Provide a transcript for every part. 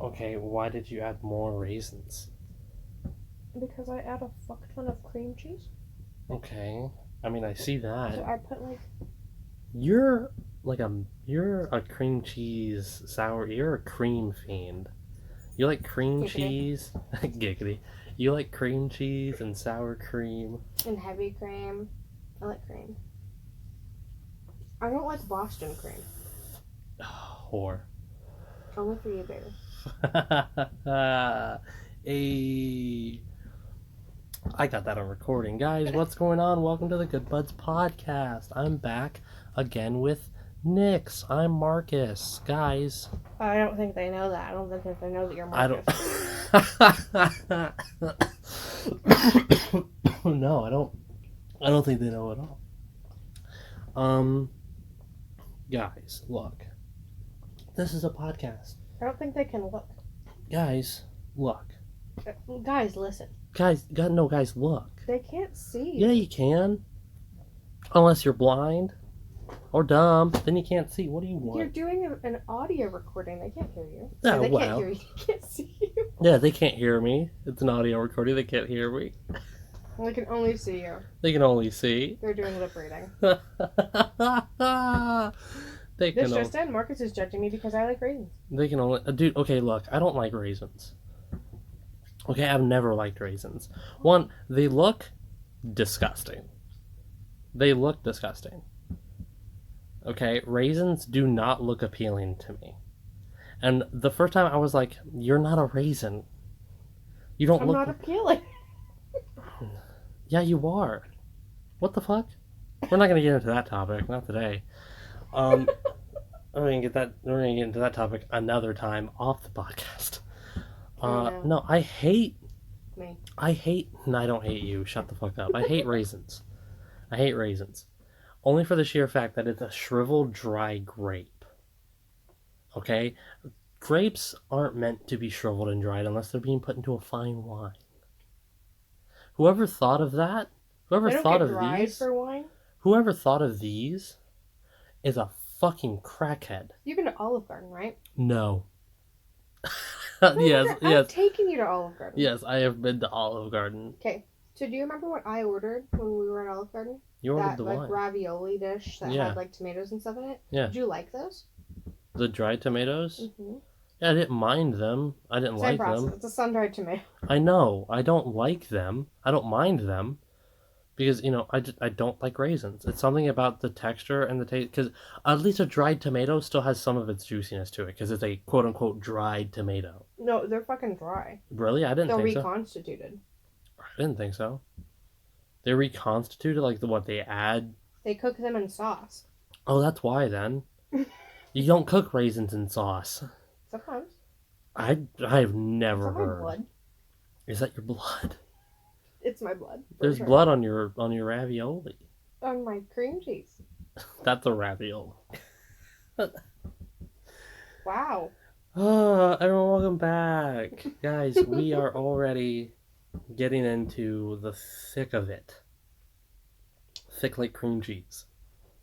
Okay, why did you add more raisins? Because I add a fuck ton of cream cheese. Okay, I mean I see that. So I put like... You're you're a cream cheese sour. You're a cream fiend. You like cream Giggity. cheese, giggity. You like cream cheese and sour cream. And heavy cream. I like cream. I don't like Boston cream. Whore. Only for you, baby. Hey, I got that on recording. Guys, what's going on? Welcome to the Good Buds podcast. I'm back again with Nix. I'm Marcus. Guys. I don't think they know that. I don't think they know that you're Marcus. No, I don't think they know at all. Guys, look. This is a podcast. I don't think they can look. Guys, look. Guys, listen. Guys, look. They can't see. Yeah, you can. Unless you're blind or dumb, then you can't see. What do you want? You're doing an audio recording. They can't hear you. Oh, they well. can't hear you. They can't see you. Yeah, they can't hear me. It's an audio recording. They can't hear me. They can only see you. They can only see. They're doing lip reading. This just in, Marcus is judging me because I like raisins. They can only... Dude, okay, look. I don't like raisins. Okay, I've never liked raisins. One, they look disgusting. They look disgusting. Okay, raisins do not look appealing to me. And the first time I was like, you're not a raisin. You don't look... I'm not appealing. Yeah, you are. What the fuck? We're not gonna get into that topic, not today. We're gonna get into that topic another time off the podcast. No, I hate. Me. No, I don't hate you. Shut the fuck up. I hate raisins. I hate raisins. Only for the sheer fact that it's a shriveled, dry grape. Okay? Grapes aren't meant to be shriveled and dried unless they're being put into a fine wine. Whoever thought of that? Whoever thought of these? For wine? Whoever thought of these is a fucking crackhead. You've been to Olive Garden, right? No. Yes. I've taken you to Olive Garden. Yes, I have been to Olive Garden. Okay. So do you remember what I ordered when we were at Olive Garden? You ordered the wine. That ravioli dish that had like tomatoes and stuff in it? Yeah. Did you like those? The dried tomatoes? Mm-hmm. Yeah, I didn't mind them. I didn't like them. It's a sun-dried tomato. I know. I don't like them. I don't mind them. Because, I don't like raisins. It's something about the texture and the taste. Because at least a dried tomato still has some of its juiciness to it. Because it's a quote-unquote dried tomato. No, they're fucking dry. Really? I didn't think so. They're reconstituted. I didn't think so. They reconstituted? Like what they add? They cook them in sauce. Oh, that's why then. You don't cook raisins in sauce. Sometimes. I've never heard. My blood. Is that your blood? It's my blood. There's blood on your ravioli. On my cream cheese. That's a ravioli. Wow. Everyone, welcome back. Guys, we are already getting into the thick of it. Thick like cream cheese.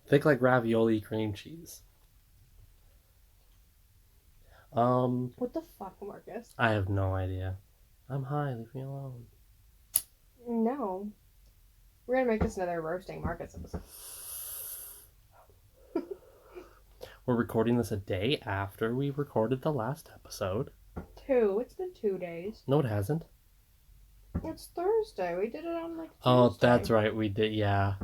Thick like ravioli cream cheese. What the fuck, Marcus? I have no idea. I'm high, leave me alone. No. We're gonna make this another roasting Marcus episode. We're recording this a day after we recorded the last episode. It's been 2 days. No, it hasn't. It's Thursday. We did it on Tuesday. Oh, that's right, we did, yeah.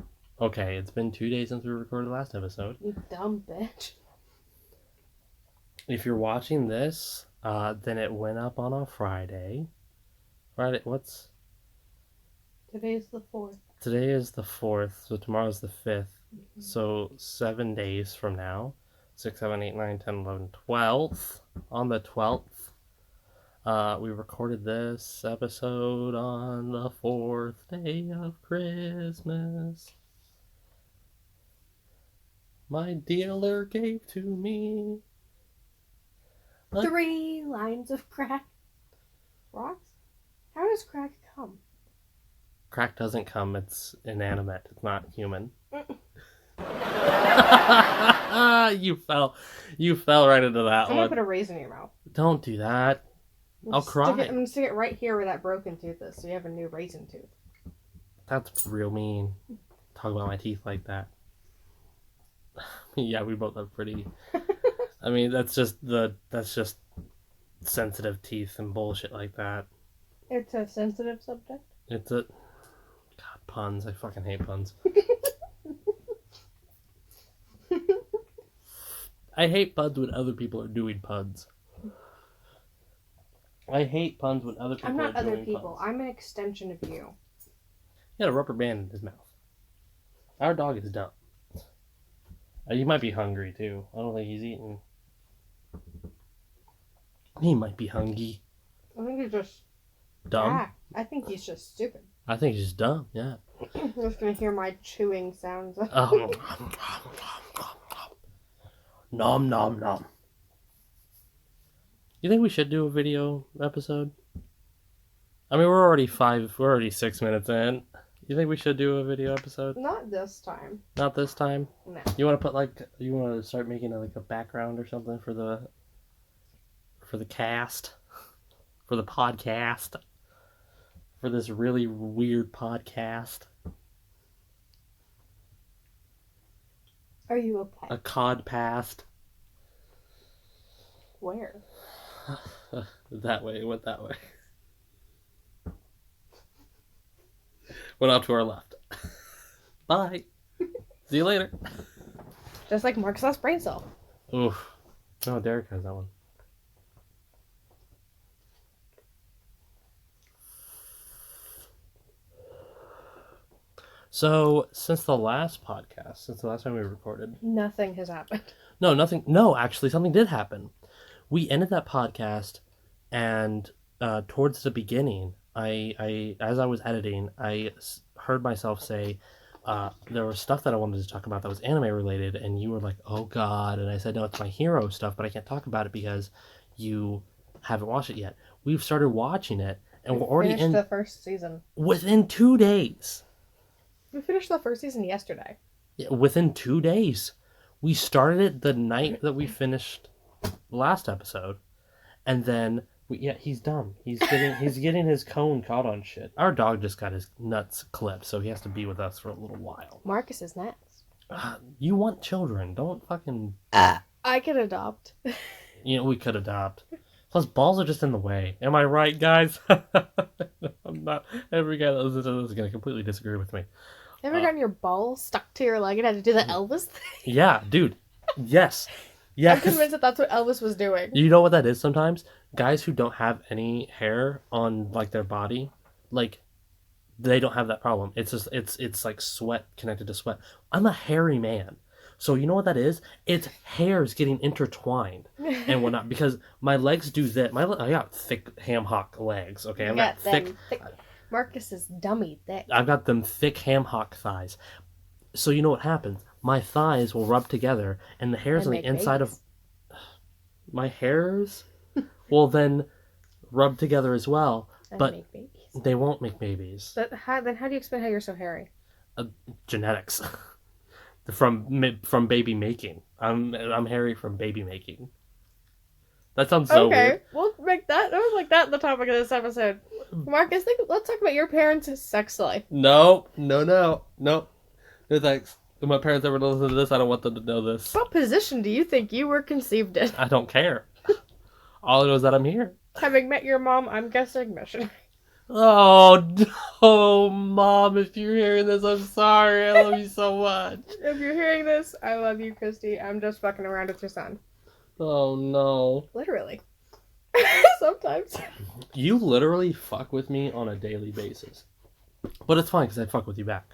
Okay, it's been 2 days since we recorded the last episode. You dumb bitch. If you're watching this, then it went up on a Friday. Friday, what's... Today's the 4th. Today is the 4th, so tomorrow's the 5th. Mm-hmm. So 7 days from now, 6, 7, 8, 9, 10, 11, 12th. On the 12th, we recorded this episode on the 4th day of Christmas. My dealer gave to me 3 lines of crack. Rocks? How does crack come? Crack doesn't come, it's inanimate, it's not human. You fell right into that I'm gonna one. put a raisin in your mouth. Don't do that. I'll cry. I'm gonna stick it right here where that broken tooth is, so you have a new raisin tooth. That's real mean. Talk about my teeth like that. Yeah, we both have pretty. I mean, that's just sensitive teeth and bullshit like that. It's a sensitive subject. It's a God, puns. I fucking hate puns. I hate puns when other people are doing puns. I hate puns when other people I'm not are doing other people. puns. I'm an extension of you. He had a rubber band in his mouth. Our dog is dumb. He might be hungry too. I don't think he's eating. He might be hungry. I think he's just Dumb? I think he's just stupid. I think he's just dumb, yeah. I'm just gonna hear my chewing sounds. Nom nom nom. You think we should do a video episode? I mean, we're already 6 minutes in. You think we should do a video episode? Not this time. Not this time? No. You want to start making a background or something for the cast? For the podcast? For this really weird podcast? Are you okay? A cod past? Where? That way, it went that way. Went off to our left. Bye. See you later. Just like Mark's last brain cell. Oof. No, Derek has that one. So, since the last time we recorded... Nothing has happened. No, nothing. No, actually, something did happen. We ended that podcast, and towards the beginning, as I was editing, I heard myself say there was stuff that I wanted to talk about that was anime related, and you were like, "Oh God!" And I said, "No, it's my hero stuff, but I can't talk about it because you haven't watched it yet." We've started watching it, and we're already finished the first season. Within 2 days. We finished the first season yesterday. Yeah, within 2 days. We started it the night that we finished the last episode, and then he's dumb. He's getting his cone caught on shit. Our dog just got his nuts clipped, so he has to be with us for a little while. Marcus is next. You want children? Don't fucking. I could adopt. We could adopt. Plus, balls are just in the way. Am I right, guys? I'm not. Every guy that listens to this is gonna completely disagree with me. Ever gotten your balls stuck to your leg and had to do the Elvis thing? Yeah, dude. Yes. Yeah. I'm convinced that that's what Elvis was doing. You know what that is sometimes? Guys who don't have any hair on, their body, they don't have that problem. It's just, it's like sweat connected to sweat. I'm a hairy man. So you know what that is? It's hairs getting intertwined and whatnot. Because my legs do that. I got thick ham hock legs, okay? I've got thick... Marcus is dummy thick. I've got them thick ham hock thighs. So you know what happens? My thighs will rub together, and the hairs on the inside of my hairs will then rub together as well. But make babies. They won't make babies. Then how do you explain how you're so hairy? Genetics. from baby making. I'm hairy from baby making. That sounds so weird. We'll make that. I was like that the topic of this episode. Marcus, let's talk about your parents' sex life. No, thanks. If my parents ever listen to this, I don't want them to know this. What position do you think you were conceived in? I don't care. All I know is that I'm here. Having met your mom, I'm guessing missionary. Oh, no, Mom, if you're hearing this, I'm sorry. I love you so much. If you're hearing this, I love you, Christy. I'm just fucking around with your son. Oh, no. Literally. Sometimes. You literally fuck with me on a daily basis. But it's fine, because I fuck with you back.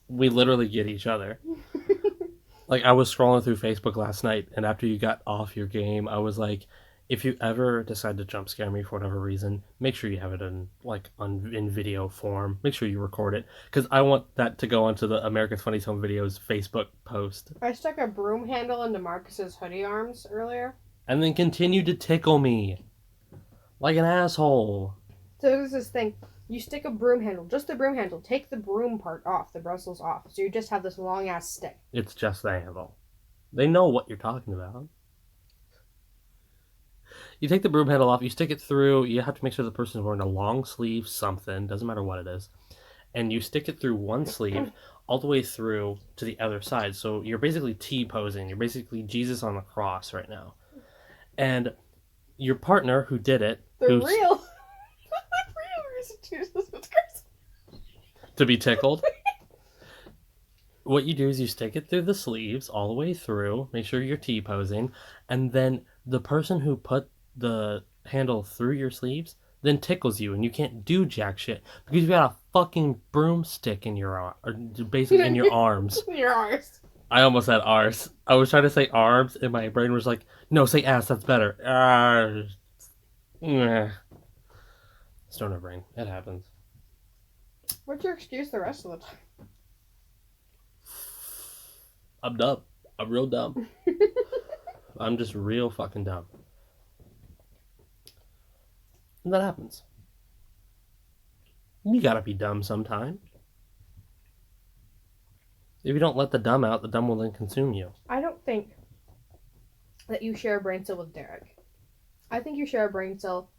We literally get each other. I was scrolling through Facebook last night, and after you got off your game, I was like, if you ever decide to jump scare me for whatever reason, make sure you have it in video form. Make sure you record it, because I want that to go onto the America's Funniest Home Videos Facebook post. I stuck a broom handle into Marcus's hoodie arms earlier. And then continue to tickle me. Like an asshole. So there's this thing. You stick a broom handle, just the broom handle. Take the broom part off, the bristles off. So you just have this long ass stick. It's just the handle. They know what you're talking about. You take the broom handle off, you stick it through, you have to make sure the person's wearing a long sleeve something, doesn't matter what it is. And you stick it through one sleeve all the way through to the other side. So you're basically T-posing. You're basically Jesus on the cross right now. And your partner who did it, The who's real reason Jesus was cursed. to be tickled, what you do is you stick it through the sleeves all the way through, make sure you're T-posing, and then the person who put the handle through your sleeves then tickles you, and you can't do jack shit because you've got a fucking broomstick in your arm, or basically in your arms. Your arms. I almost said arse. I was trying to say arms, and my brain was like, "No, say ass. That's better." Stoner brain. It happens. What's your excuse the rest of the time? I'm dumb. I'm real dumb. I'm just real fucking dumb. And that happens. You gotta be dumb sometime. If you don't let the dumb out, the dumb will then consume you. I don't think that you share a brain cell with Derek. I think you share a brain cell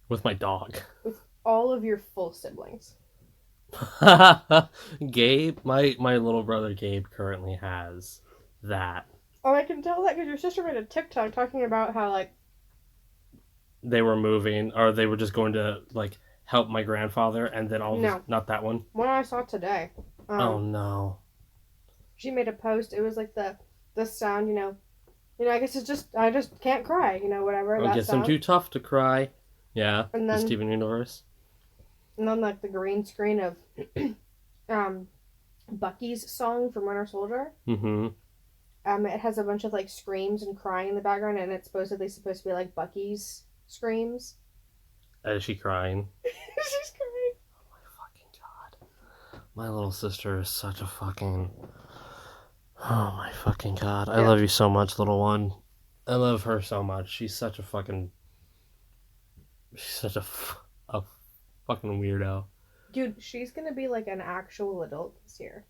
With my dog. with all of your full siblings. Gabe, my little brother Gabe currently has that. Oh, I can tell that because your sister made a TikTok talking about how, like, They were moving, or they were just going to, like, help my grandfather, and then all No. not that one. one I saw today. Oh no. She made a post. It was like the sound, I guess it's just, I just can't cry, whatever. I that guess sound. I'm too tough to cry. Yeah, And the then- Steven Universe. And then, like, the green screen of Bucky's song from Winter Soldier. Mm-hmm. It has a bunch of, like, screams and crying in the background, and it's supposed to be, like, Bucky's screams. Is she crying? She's crying. Oh my fucking god. My little sister is such a fucking... Oh my fucking god. I Yeah. love you so much, little one. I love her so much. She's such a fucking... She's such a fucking weirdo. Dude, she's gonna be, like, an actual adult this year.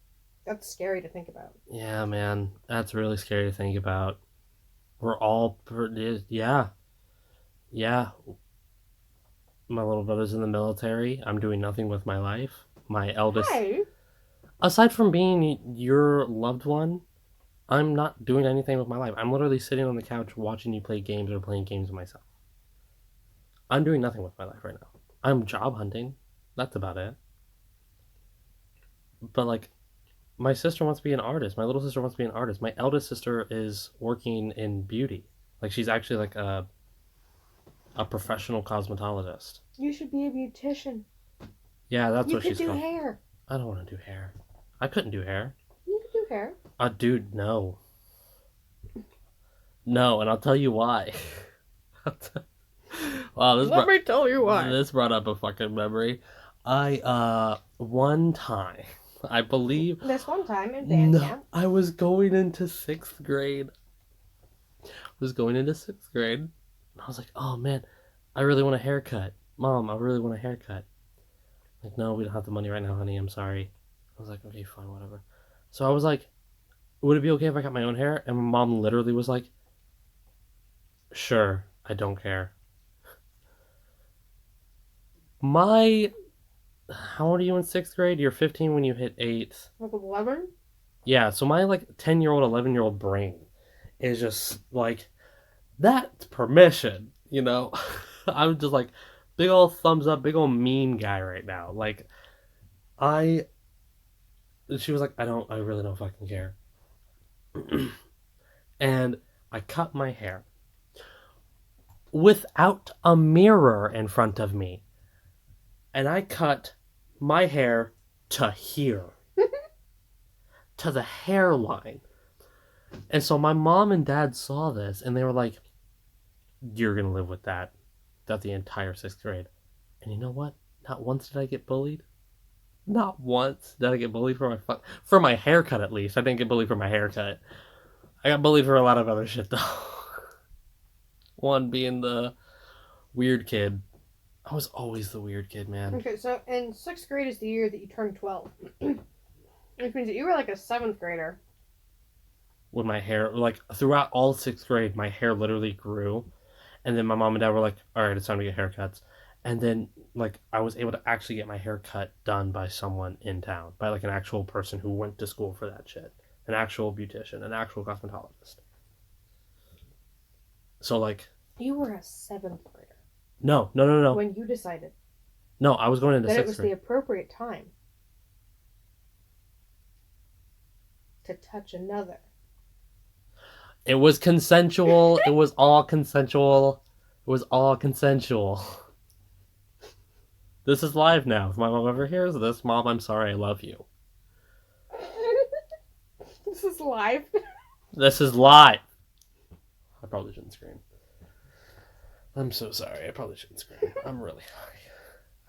That's scary to think about. Yeah, man. That's really scary to think about. We're all... Yeah. Yeah. My little brother's in the military. I'm doing nothing with my life. My eldest... Hey! Aside from being your loved one, I'm not doing anything with my life. I'm literally sitting on the couch watching you play games or playing games with myself. I'm doing nothing with my life right now. I'm job hunting. That's about it. But, like, my sister wants to be an artist. My little sister wants to be an artist. My eldest sister is working in beauty. Like, she's actually, like, a professional cosmetologist. You should be a beautician. Yeah, that's You what could she's do called. hair. I don't want to do hair. I couldn't do hair. You could do hair. Dude, no. No, and I'll tell you why. Wow, Let me tell you why. This brought up a fucking memory. One time, I believe... This one time in band camp. I was going into 6th grade. And I was like, oh man, I really want a haircut. Mom, I really want a haircut. Like, no, we don't have the money right now, honey. I'm sorry. I was like, okay, fine, whatever. So I was like, would it be okay if I got my own hair? And my mom literally was like, sure, I don't care. How old are you in 6th grade? You're 15 when you hit 8th. Like 11? Yeah, so my, like, 10-year-old, 11-year-old brain is just like, that's permission, you know? I'm just like, big old thumbs up, big old mean guy right now. Like, she was like, I really don't fucking care. And I cut my hair without a mirror in front of me. And I cut my hair to here. To the hairline. And so my mom and dad saw this and they were like, you're going to live with that throughout the entire 6th grade. And you know what? Not once did I get bullied. Not once did I get bullied for my haircut, at least. I didn't get bullied for my haircut. I got bullied for a lot of other shit, though. One being the weird kid I was always the weird kid, man. Okay, so in 6th grade is the year that you turned 12. Which means that you were like a 7th grader. When my hair, like, throughout all 6th grade, my hair literally grew. And then my mom and dad were like, all right, it's time to get haircuts. And then, like, I was able to actually get my hair cut done by someone in town, by, like, an actual person who went to school for that shit. An actual beautician, an actual cosmetologist. So, like... You were a 7th grader. No. When you decided No, I was going into that it 6th was grade. the appropriate time to touch another. It was consensual. It was all consensual. It was all consensual. This is live now. If my mom ever hears this, Mom, I'm sorry, I love you. This is live. This is live. I probably shouldn't scream. I'm so sorry. I probably shouldn't scream. I'm really high.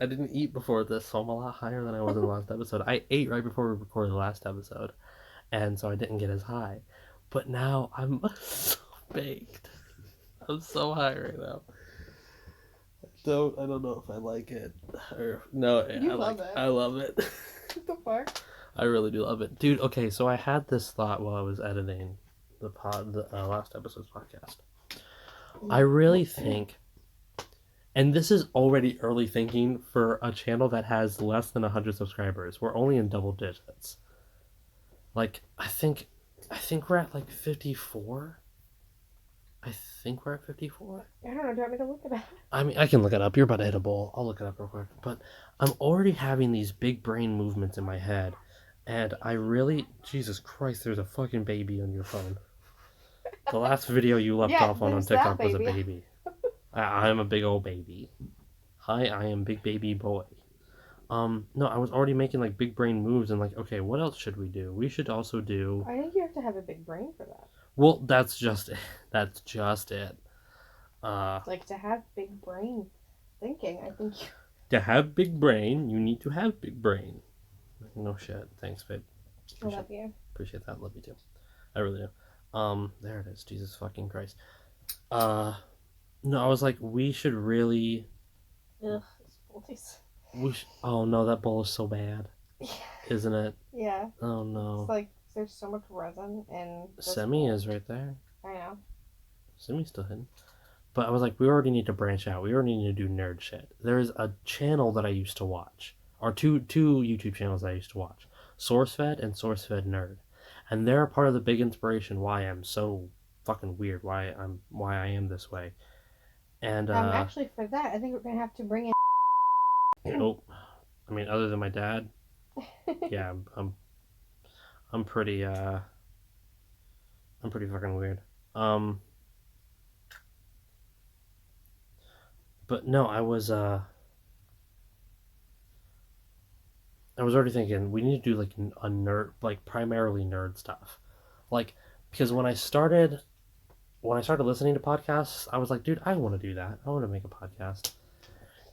I didn't eat before this, so I'm a lot higher than I was in the last episode. I ate right before we recorded the last episode, and so I didn't get as high. But now I'm so baked. I'm so high right now. I don't know if I like it. Or no, You love it. I love it. What the fuck? I really do love it. Dude, okay, so I had this thought while I was editing the last episode's podcast. I really think, and this is already early thinking for a channel that has less than 100 subscribers. We're only in double digits. Like, I think we're at like 54. I think we're at 54. I don't know. Do you want me to look it up? I mean, I can look it up. You're about to hit a ball. I'll look it up real quick. But I'm already having these big brain movements in my head. And I really... Jesus Christ, there's a fucking baby on your phone. The last video you left off on there's TikTok that was a baby. baby. I'm a big old baby. Hi, I am big baby boy. No, I was already making like big brain moves and like, okay, what else should we do? We should also do... I think you have to have a big brain for that. Well, that's just it. That's just it. Like, to have big brain thinking, I think you... To have big brain, you need to have big brain. No shit. Thanks, babe. I love you. Appreciate that. Love you too. I really do. There it is. Jesus fucking Christ. No, I was like, we should really... Ugh, these boys. Oh no, that bowl is so bad. Yeah. Isn't it? Yeah. Oh no. It's like, there's so much resin and... Semi is right there. I know. Semi's still hidden. But I was like, we already need to branch out. We already need to do nerd shit. There's a channel that I used to watch. Or two YouTube channels I used to watch. SourceFed and SourceFed Nerd. And they're a part of the big inspiration why I'm so fucking weird. Why I am this way. And actually, for that, I think we're gonna have to bring in... Nope. I mean, other than my dad, yeah, I'm pretty fucking weird. But no, I was already thinking we need to do like a nerd, like primarily nerd stuff, like because when I started listening to podcasts, I was like, dude, I want to do that. I want to make a podcast.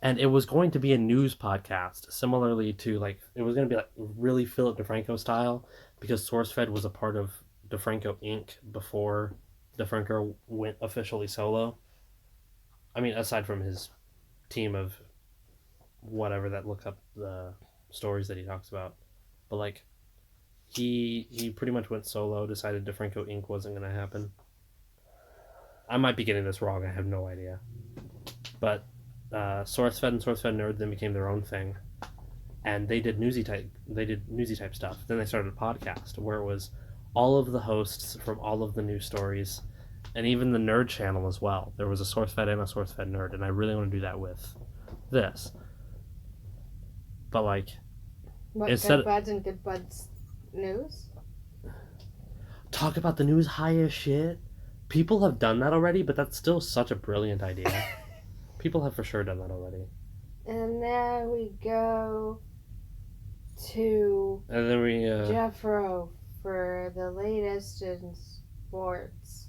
And it was going to be a news podcast, similarly to like it was going to be like really Philip DeFranco style, because SourceFed was a part of DeFranco Inc. before DeFranco went officially solo. I mean, aside from his team of whatever that look up the stories that he talks about, but like he pretty much went solo. Decided DeFranco Inc. wasn't going to happen. I might be getting this wrong. I have no idea, but. SourceFed and SourceFed Nerd then became their own thing, and they did newsy type stuff. Then they started a podcast where it was all of the hosts from all of the news stories, and even the nerd channel as well. There was a SourceFed and a SourceFed Nerd, and I really want to do that with this. But like, What, Good Buds and Good Buds news? Talk about the news high as shit. People have done that already, but that's still such a brilliant idea. People have for sure done that already. And then we go to And then we Jeffro for the latest in sports.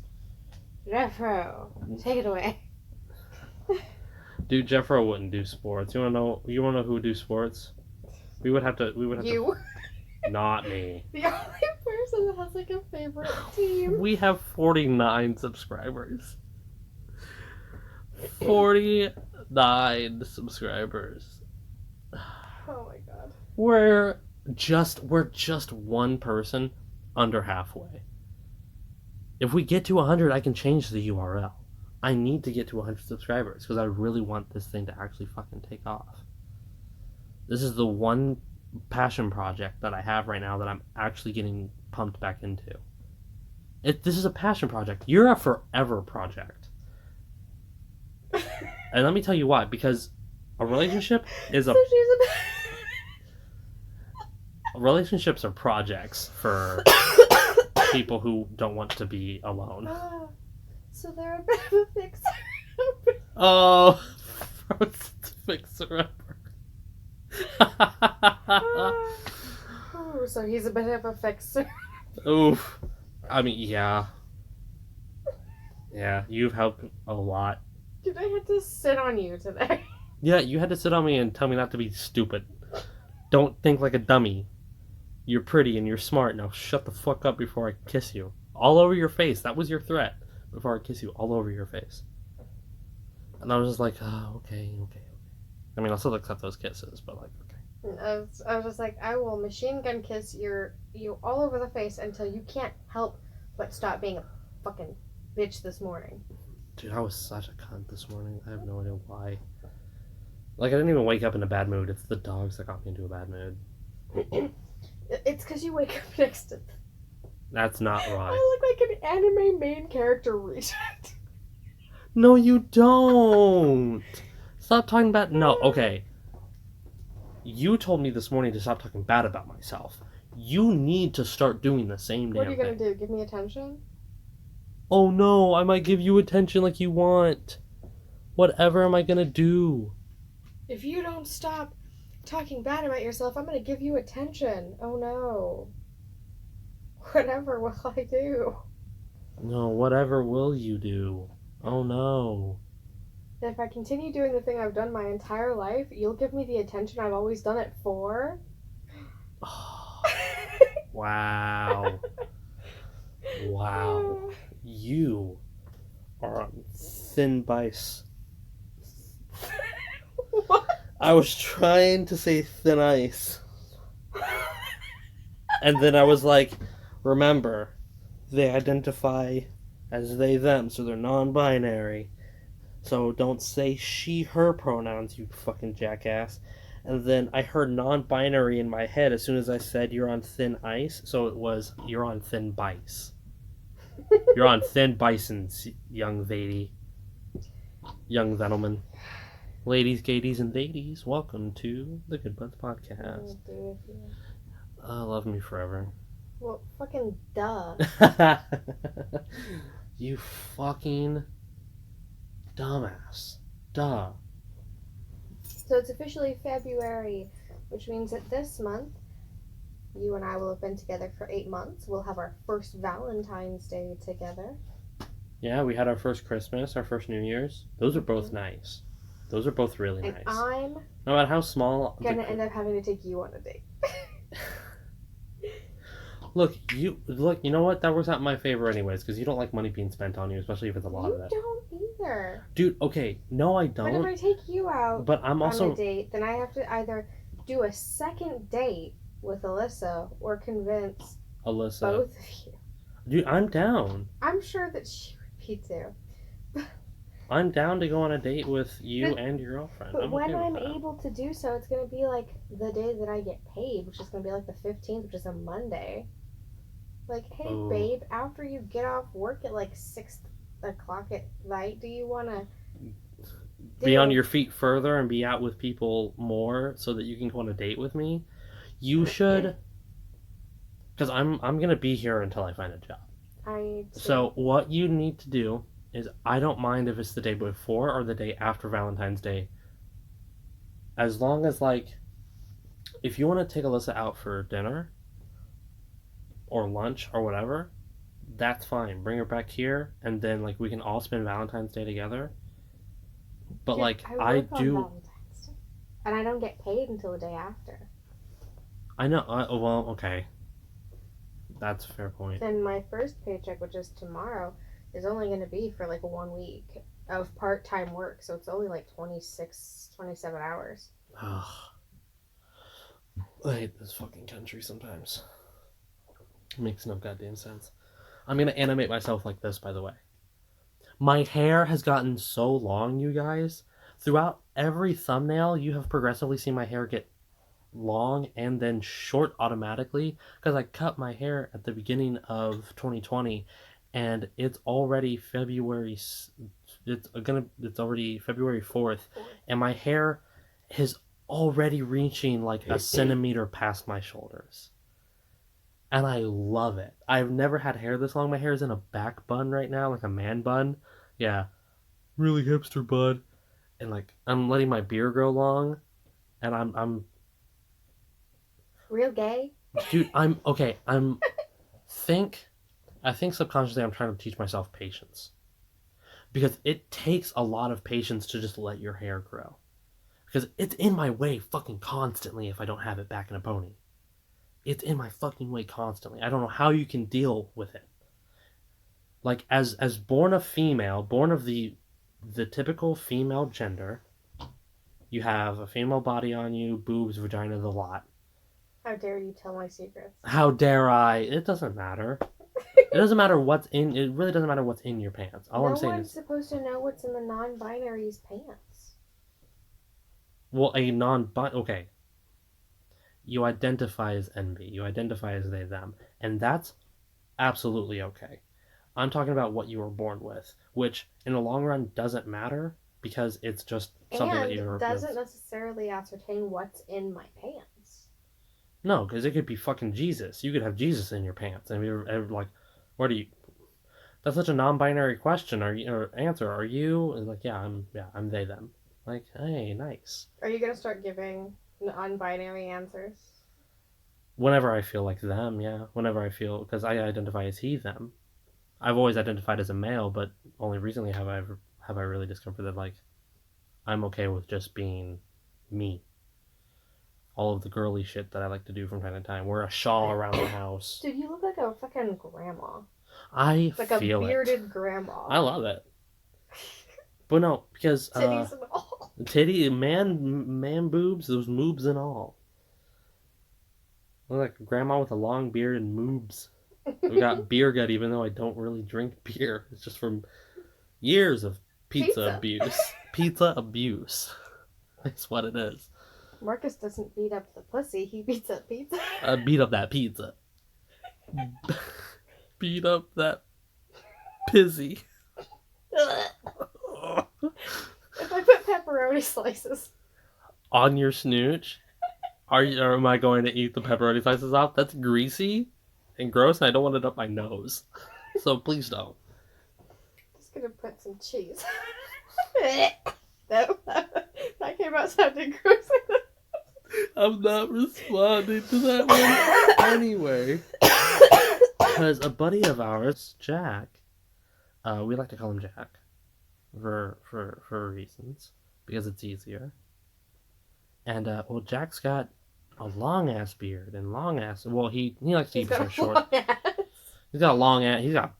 Jeffro, take it away. Dude, Jeffro wouldn't do sports. You wanna know who would do sports? We would have to You. Not me. The only person that has like a favorite team. We have 49 subscribers. 49 9 subscribers. Oh my god. We're just one person under halfway. If we get to 100, I can change the URL. I need to get to 100 subscribers because I really want this thing to actually fucking take off. This is the one passion project that I have right now that I'm actually getting pumped back into. This is a passion project. You're a forever project. And let me tell you why. Because a relationship is So she's relationships are projects for people who don't want to be alone. So they're a bit of a fixer. Oh, fixer Oh, so he's a bit of a fixer. Oof. I mean, yeah. Yeah, you've helped a lot. Did I have to sit on you today? Yeah, you had to sit on me and tell me not to be stupid. Don't think like a dummy. You're pretty and you're smart. Now shut the fuck up before I kiss you. All over your face. That was your threat. Before I kiss you, all over your face. And I was just like, oh, okay. I mean, I'll still accept those kisses, but like, okay. I was just like, I will machine gun kiss you all over the face until you can't help but stop being a fucking bitch this morning. Dude, I was such a cunt this morning. I have no idea why. Like, I didn't even wake up in a bad mood. It's the dogs that got me into a bad mood. It's because you wake up next to... That's not right. I look like an anime main character retard. No, you don't. Stop talking bad. No, okay. You told me this morning to stop talking bad about myself. You need to start doing the same damn thing. What are you going to do? Give me attention? Oh no, I might give you attention like you want. Whatever am I gonna do? If you don't stop talking bad about yourself, I'm going to give you attention. Oh no. Whatever will I do? No, whatever will you do? Oh no. If I continue doing the thing I've done my entire life, you'll give me the attention I've always done it for? Wow. Wow. You are on thin ice. What? I was trying to say thin ice. And then I was like, remember, they identify as they, them, so they're non-binary. So don't say she, her pronouns, you fucking jackass. And then I heard non-binary in my head as soon as I said you're on thin ice, so it was you're on thin bice. You're on thin bisons, young lady. Young gentleman. Ladies, gadies, and ladies, welcome to the Good Buds Podcast. Love me forever. Well, fucking duh. You fucking dumbass. Duh. So it's officially February, which means that this month, you and I will have been together for 8 months. We'll have our first Valentine's Day together. Yeah, we had our first Christmas, our first New Year's. Those are both nice. Those are both really and nice. I'm no matter how small. gonna end up having to take you on a date. Look, you know what? That works out in my favor anyways, because you don't like money being spent on you, especially if it's a lot of it. You don't either. Dude, okay, no I don't. But if I take you out but I'm also on a date, then I have to either do a second date with Alyssa or convince Alyssa. both of you. Dude, I'm down. I'm sure that she would be too. I'm down to go on a date with you and your girlfriend. But I'm when okay I'm with that. able to do so, it's going to be like the day that I get paid, which is going to be like the 15th, which is a Monday. Like, hey, Oh. babe, after you get off work at like 6 o'clock at night, do you want to be on your feet further and be out with people more so that you can go on a date with me? You should, because I'm gonna be here until I find a job. So what you need to do is, I don't mind if it's the day before or the day after Valentine's Day, as long as, like, if you want to take Alyssa out for dinner or lunch or whatever, that's fine. Bring her back here, and then like we can all spend Valentine's Day together. But Dude, like I I work on do, Valentine's Day, and I don't get paid until the day after. I know. Well, okay, that's a fair point. And my first paycheck, which is tomorrow, is only going to be for like 1 week. of part-time work, so it's only like 26, 27 hours. Ugh. I hate this fucking country sometimes. It makes no goddamn sense. I'm gonna animate myself like this, by the way. My hair has gotten so long, you guys. Throughout every thumbnail, you have progressively seen my hair get long and then short automatically because I cut my hair at the beginning of 2020 and it's already it's already February 4th and my hair is already reaching like a centimeter past my shoulders. And I love it. I've never had hair this long. My hair is in a back bun right now, like a man bun. Yeah, really hipster bud. And like I'm letting my beard grow long and I'm Real gay? dude, I'm okay. Think I think subconsciously I'm trying to teach myself patience because it takes a lot of patience to just let your hair grow because it's in my way fucking constantly if I don't have it back in a pony. It's in my fucking way constantly. I don't know how you can deal with it. Like as born a female, born of the typical female gender, you have a female body on you, boobs, vagina, the lot. How dare you tell my secrets? How dare I? It doesn't matter. It doesn't matter what's in. It really doesn't matter what's in your pants. All I'm saying No one's is, supposed to know what's in the non-binary's pants. well, a non-bi. Okay, you identify as envy. You identify as they them, and that's absolutely okay. I'm talking about what you were born with, which in the long run doesn't matter because it's just something that you're. And doesn't necessarily ascertain what's in my pants. No, because it could be fucking Jesus. You could have Jesus in your pants, and you're like, what do you? That's such a non-binary question. Are you or answer? Are you? And like, I'm they them. Like, hey, nice. Are you gonna start giving non-binary answers? Whenever I feel like them, yeah. Whenever I feel, because I identify as he them. I've always identified as a male, but only recently have I really discovered that like I'm okay with just being me. All of the girly shit that I like to do from time to time. Wear a shawl around the house. Dude, you look like a fucking grandma. I Like feel a bearded it. grandma. I love it. But no, because Titties and all. titty man boobs, those moobs and all. I look like a grandma with a long beard and moobs. I've got beer gut, even though I don't really drink beer. It's just from years of pizza abuse. Pizza abuse. That's what it is. Marcus doesn't beat up the pussy, he beats up pizza. I beat up that pizza. Beat up that pizzy. If I put pepperoni slices On your snooch? Or am I going to eat the pepperoni slices off? That's greasy and gross, and I don't want it up my nose. So please don't. just gonna put some cheese. No, that came out sounding gross. I'm not responding to that one anyway. Because a buddy of ours, Jack, we like to call him Jack for reasons because it's easier. And well, Jack's got a long ass beard and long ass. Well, he likes to keep his hair short. He's got a long ass. He's got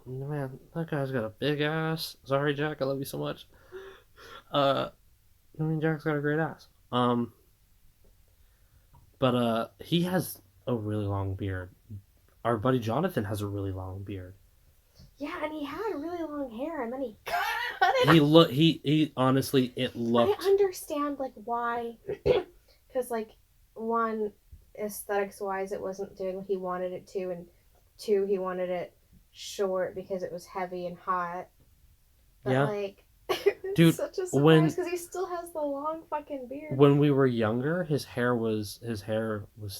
man. That guy's got a big ass. Sorry, Jack. I love you so much. I mean, Jack's got a great ass. But he has a really long beard. Our buddy Jonathan has a really long beard. Yeah, and he had really long hair, and then he cut it. He honestly, it looked. I understand like why, because like one, aesthetics wise, it wasn't doing what he wanted it to, and two, he wanted it short because it was heavy and hot. But yeah, like, dude, such a surprise because he still has the long fucking beard. When we were younger, his hair was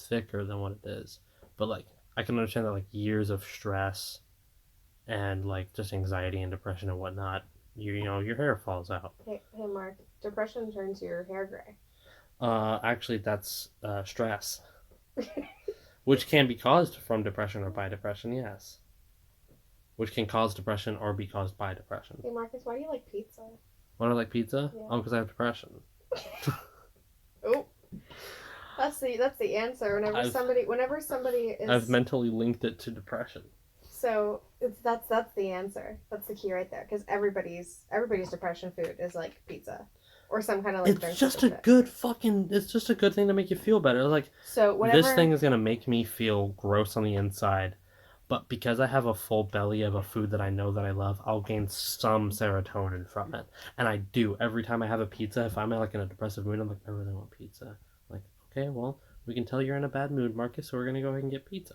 thicker than what it is. But like, I can understand that like years of stress and like just anxiety and depression and whatnot, you know, your hair falls out. Hey Mark, depression turns your hair gray. Actually, that's stress, which can be caused from depression or by depression. Yes, which can cause depression or be caused by depression. Hey Marcus, why do you like pizza? Why do I like pizza? Yeah. Oh, because I have depression. Oh, that's the answer. Whenever somebody is, I've mentally linked it to depression. So that's the answer. That's the key right there. Because everybody's depression food is like pizza, or some kind of like It's junk just food a shit. good fucking. It's just a good thing to make you feel better. Like So this whenever thing is gonna make me feel gross on the inside, but because I have a full belly of a food that I know that I love, I'll gain some serotonin from it, and I do every time I have a pizza. If I'm like in a depressive mood, I'm like, I really want pizza. Like, okay, well, we can tell you're in a bad mood, Marcus, so we're gonna go ahead and get pizza.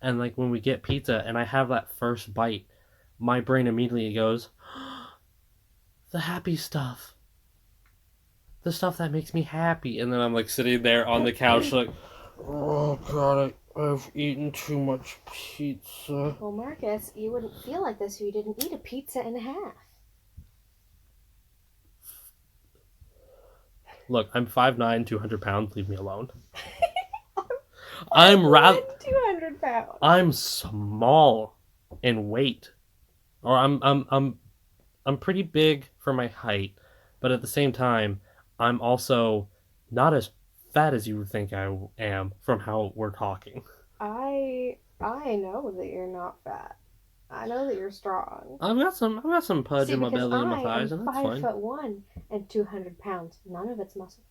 And like when we get pizza, and I have that first bite, my brain immediately goes, the happy stuff, the stuff that makes me happy, and then I'm like sitting there on the couch like, oh god, I've eaten too much pizza. well, Marcus, you wouldn't feel like this if you didn't eat a pizza and a half. Look, I'm 5'9", 200 pounds. Leave me alone. I'm I'm rather 200 pounds. I'm small in weight, or I'm pretty big for my height, but at the same time, I'm also not as fat as you would think I am from how we're talking. I know that you're not fat. I know that you're strong. I've got some pudge See, in my because belly and my I thighs, am and that's five fine. foot one and 200 pounds. None of it's muscle.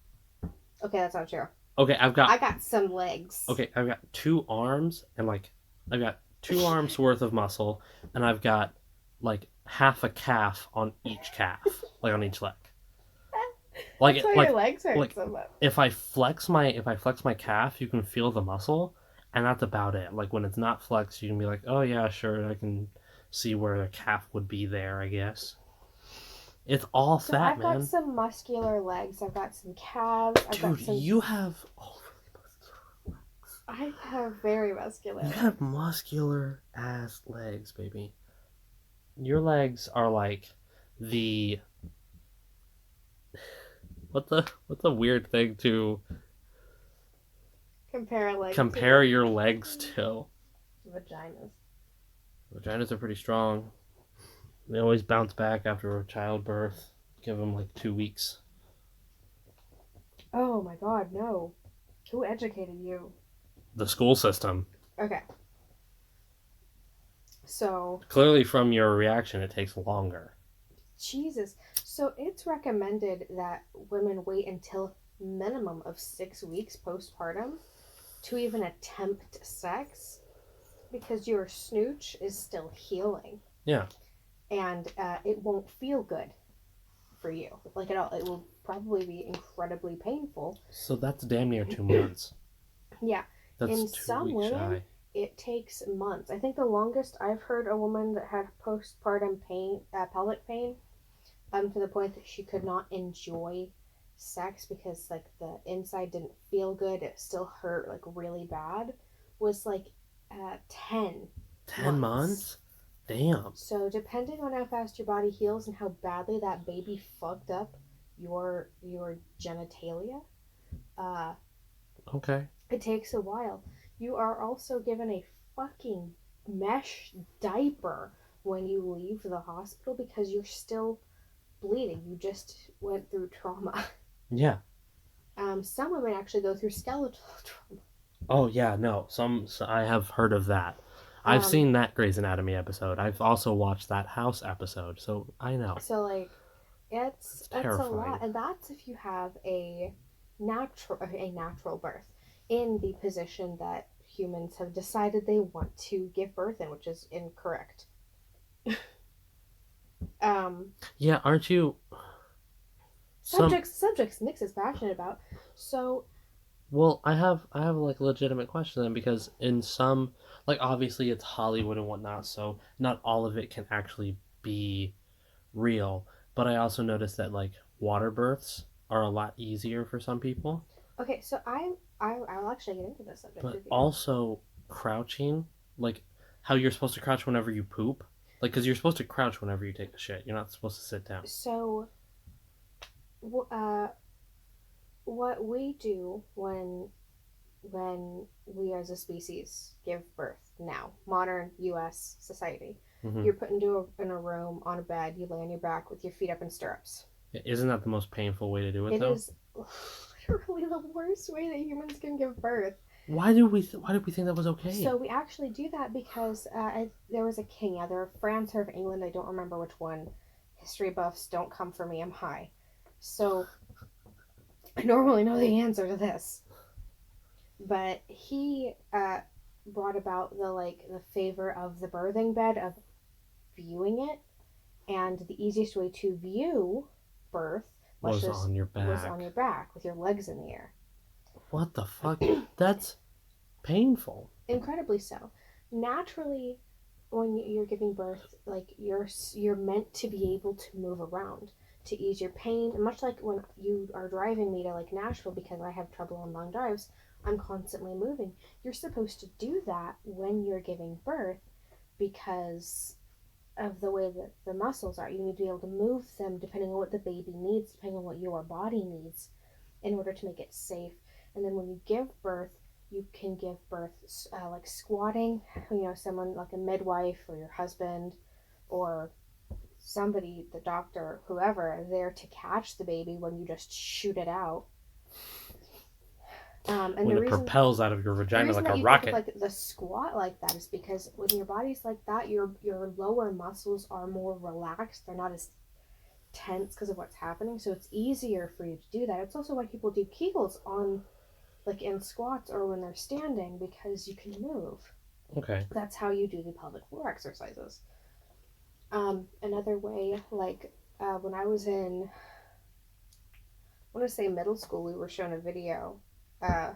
Okay, that's not true. Okay, I got some legs. I've got two arms and like I've got 2 arms worth of muscle, and I've got like half a calf on each calf, like on each leg. Like That's why your like legs hurt like so much. if I flex my calf, you can feel the muscle, and that's about it. Like when it's not flexed, you can be like, oh yeah, sure, I can see where the calf would be there. I guess it's all So fat, I've got man. some muscular legs. I've got some calves. I've got Dude, some. you have I have very muscular you legs. have muscular ass legs, baby. Your legs are like the what's a weird thing to Compare like compare your legs to. vaginas. Vaginas are pretty strong. They always bounce back after childbirth. Give them like 2 weeks. Oh my god, no. Who educated you? The school system. Okay. So, Clearly, from your reaction, it takes longer. Jesus. So it's recommended that women wait until minimum of 6 weeks postpartum to even attempt sex because your snooch is still healing. Yeah. And it won't feel good for you, like at all. It will probably be incredibly painful. So that's damn near 2 months. Yeah. That's In 2 some weeks women, shy. it takes months. I think the longest I've heard a woman that had postpartum pain, pelvic pain, to the point that she could not enjoy sex because like the inside didn't feel good. It still hurt like really bad. Was like 10 10 months? Damn. So depending on how fast your body heals and how badly that baby fucked up your genitalia, uh, Okay. it takes a while. You are also given a fucking mesh diaper when you leave the hospital because you're still bleeding. You just went through trauma. Yeah. Some women actually go through skeletal trauma. Oh, yeah, no. I have heard of that. I've seen that Grey's Anatomy episode. I've also watched that House episode, so I know. So like, it's a terrifying. lot, and that's if you have a natural birth in the position that humans have decided they want to give birth in, which is incorrect. Yeah, aren't you? Subjects Nick's is passionate about. So Well, I have like a legitimate question then, because in some, like, obviously it's Hollywood and whatnot, so not all of it can actually be real. But I also noticed that like water births are a lot easier for some people. okay, so I'll actually get into this subject But with you. also crouching, like how you're supposed to crouch whenever you poop, like because you're supposed to crouch whenever you take a shit. You're not supposed to sit down. So, what we do when we as a species give birth now, modern U.S. society, Mm-hmm. you're put in a room on a bed. You lay on your back with your feet up in stirrups. Isn't that the most painful way to do it, It though? is literally the worst way that humans can give birth. Why did we think that was okay? So we actually do that because there was a king, either of France or of England. I don't remember which one. History buffs, don't come for me. I'm high. So I normally know the answer to this, but he brought about the favor of the birthing bed, of viewing it, and the easiest way to view birth was on your back with your legs in the air. What the fuck? That's painful. Incredibly so. Naturally, when you're giving birth, like you're meant to be able to move around to ease your pain. And much like when you are driving me to like Nashville, because I have trouble on long drives, I'm constantly moving. You're supposed to do that when you're giving birth because of the way that the muscles are. You need to be able to move them depending on what the baby needs, depending on what your body needs, in order to make it safe. And then when you give birth, you can give birth like squatting, someone like a midwife or your husband or somebody, the doctor, whoever, there to catch the baby when you just shoot it out. And when it propels out of your vagina like a rocket. Like the squat like that is because when your body's like that, your lower muscles are more relaxed. They're not as tense because of what's happening, so it's easier for you to do that. It's also why people do Kegels on, like in squats or when they're standing, because you can move. Okay. That's how you do the pelvic floor exercises. Another way, like when I was in, I want to say middle school, we were shown a video. And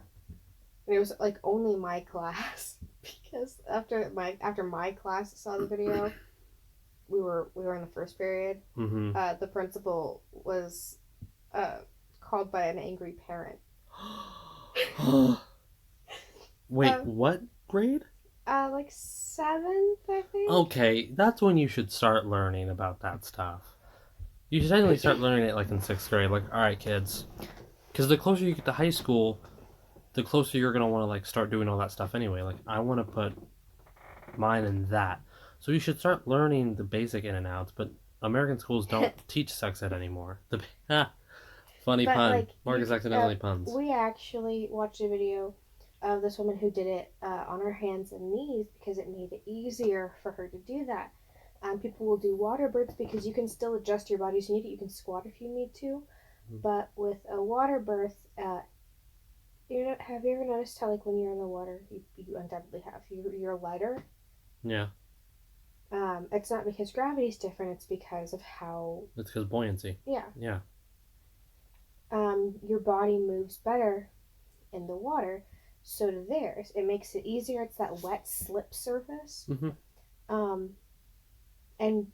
it was like only my class because after my class saw the video, we were in the first period. Mm-hmm. The principal was called by an angry parent. Wait, what grade? Like 7th, I think. Okay, that's when you should start learning about that stuff. You should technically start learning it like in 6th grade. Like, all right, kids, because the closer you get to high school, the closer you're gonna want to like start doing all that stuff anyway. Like, I want to put mine in that, so you should start learning the basic in and outs. But American schools don't teach sex ed anymore. Funny pun. Like, Marcus accidentally puns. We actually watched a video of this woman who did it on her hands and knees because it made it easier for her to do that. People will do water births because you can still adjust your body as you need it. You can squat if you need to, but with a water birth, have you ever noticed how like when you're in the water, you undoubtedly have, you're lighter? Yeah. It's not because gravity's different. It's because of how. It's because buoyancy. Yeah. Yeah. Your body moves better in the water, so do theirs. It makes it easier. It's that wet slip surface. Mm-hmm. And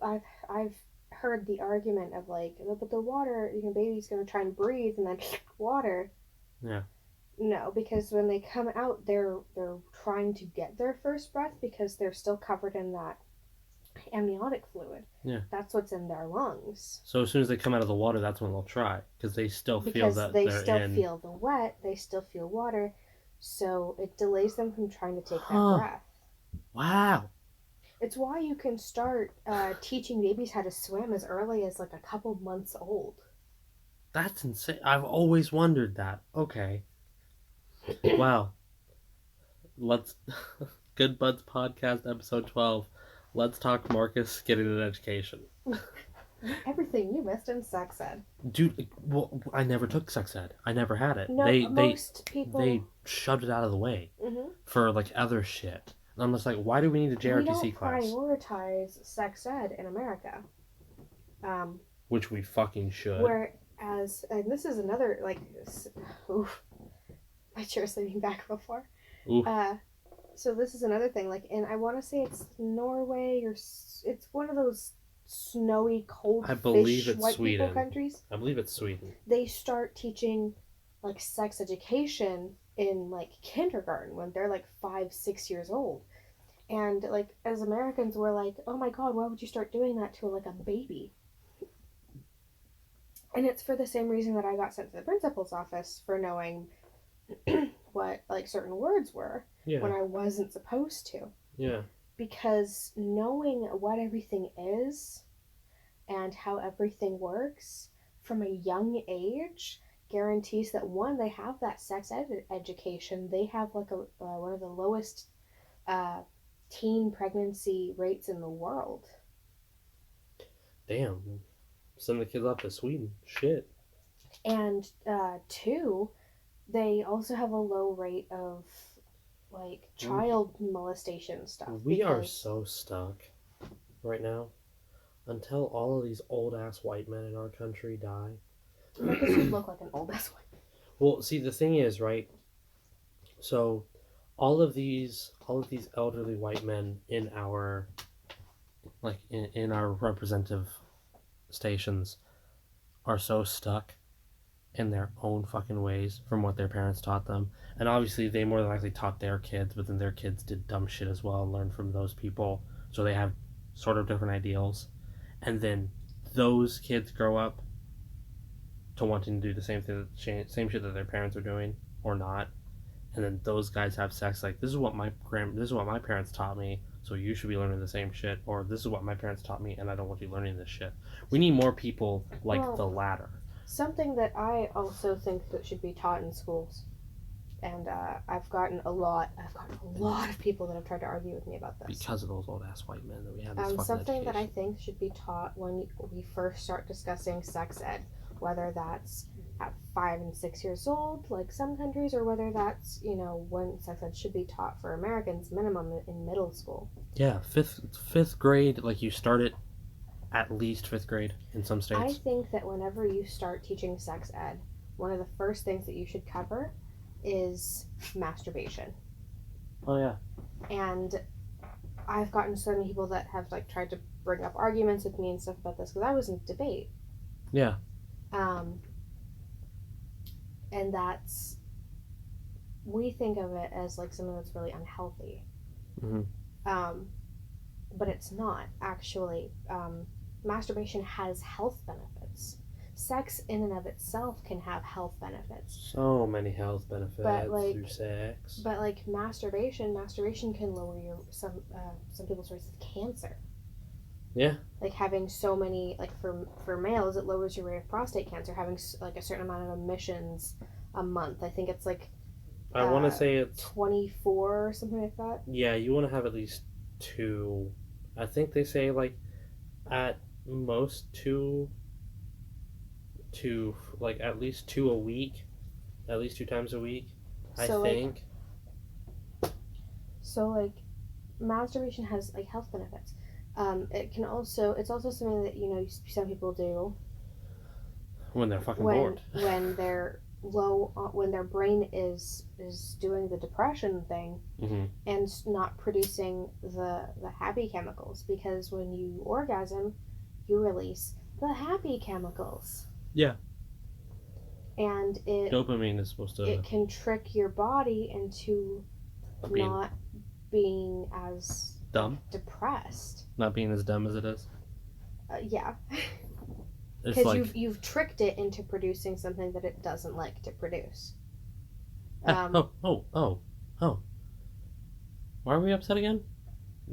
I've heard the argument of like, but the water, baby's gonna try and breathe and then water. Yeah. No, because when they come out, they're trying to get their first breath because they're still covered in that amniotic fluid. Yeah. That's what's in their lungs. So as soon as they come out of the water, that's when they'll try because they still feel that they still feel the wet, they still feel water, so it delays them from trying to take that breath. Wow. It's why you can start teaching babies how to swim as early as like a couple months old. That's insane. I've always wondered that. Okay. Wow. Let's Good Buds Podcast episode 12. Let's talk Marcus getting an education. Everything you missed in sex ed. Dude, well, I never took sex ed. I never had it. No, most people... They shoved it out of the way for like other shit. And I'm just like, why do we need a JRTC class? We don't prioritize sex ed in America. Which we fucking should. Whereas, and this is another, like, oof, my chair's leaning back before. Oof. So this is another thing, like, and I want to say it's Norway or it's one of those snowy, cold, white people countries. I believe it's Sweden. They start teaching, like, sex education in, like, kindergarten when they're, like, 5-6 years old. And, like, as Americans, we're like, oh my god, why would you start doing that to, like, a baby? And it's for the same reason that I got sent to the principal's office for knowing what, like, certain words were when I wasn't supposed to. Yeah. Because knowing what everything is and how everything works from a young age guarantees that one, they have that education. They have like one of the lowest teen pregnancy rates in the world. Damn. Send the kids off to Sweden. Shit. And two, they also have a low rate of like child molestation stuff. We are so stuck right now until all of these old ass white men in our country die. Because you look like an old ass white. Well, see, the thing is, right? So, all of these elderly white men in our in our representative stations are so stuck in their own fucking ways from what their parents taught them. And obviously they more than likely taught their kids, but then their kids did dumb shit as well and learned from those people. So they have sort of different ideals. And then those kids grow up to wanting to do the same same shit that their parents are doing or not. And then those guys have sex like, this is what my parents taught me, so you should be learning the same shit, or this is what my parents taught me and I don't want you learning this shit. We need more people like the latter. Something that I also think that should be taught in schools, and I've gotten a lot of people that have tried to argue with me about this. Because of those old ass white men that we have this fucking something education. that I think should be taught when we first start discussing sex ed, whether that's at 5 and 6 years old, like some countries, or whether that's, when sex ed should be taught for Americans minimum in middle school. Yeah, fifth grade, like you start it at least 5th grade in some states. I think that whenever you start teaching sex ed, one of the first things that you should cover is masturbation. Oh yeah. And I've gotten so many people that have like tried to bring up arguments with me and stuff about this because I was in debate. Yeah. And that's, we think of it as like something that's really unhealthy. Mm-hmm. But it's not actually. Masturbation has health benefits. Sex in and of itself can have health benefits. So many health benefits through sex. But like masturbation can lower some people's rates of cancer. Yeah. Like having so many, like for males, it lowers your rate of prostate cancer. Having like a certain amount of emissions a month. I think it's like. I want to say it's 24 or something like that. Yeah, you want to have at least 2. I think they say like at most 2 like at least 2 a week, at least 2 times a week. I think. So like, masturbation has like health benefits. It's also something that some people do when they're fucking bored. When they're low, when their brain is doing the depression thing, mm-hmm. and not producing the happy chemicals, because when you orgasm, you release the happy chemicals. Yeah. And dopamine is supposed to. It can trick your body into not being as dumb, depressed. Not being as dumb as it is. Yeah. Because like, you've tricked it into producing something that it doesn't like to produce. Oh. Why are we upset again?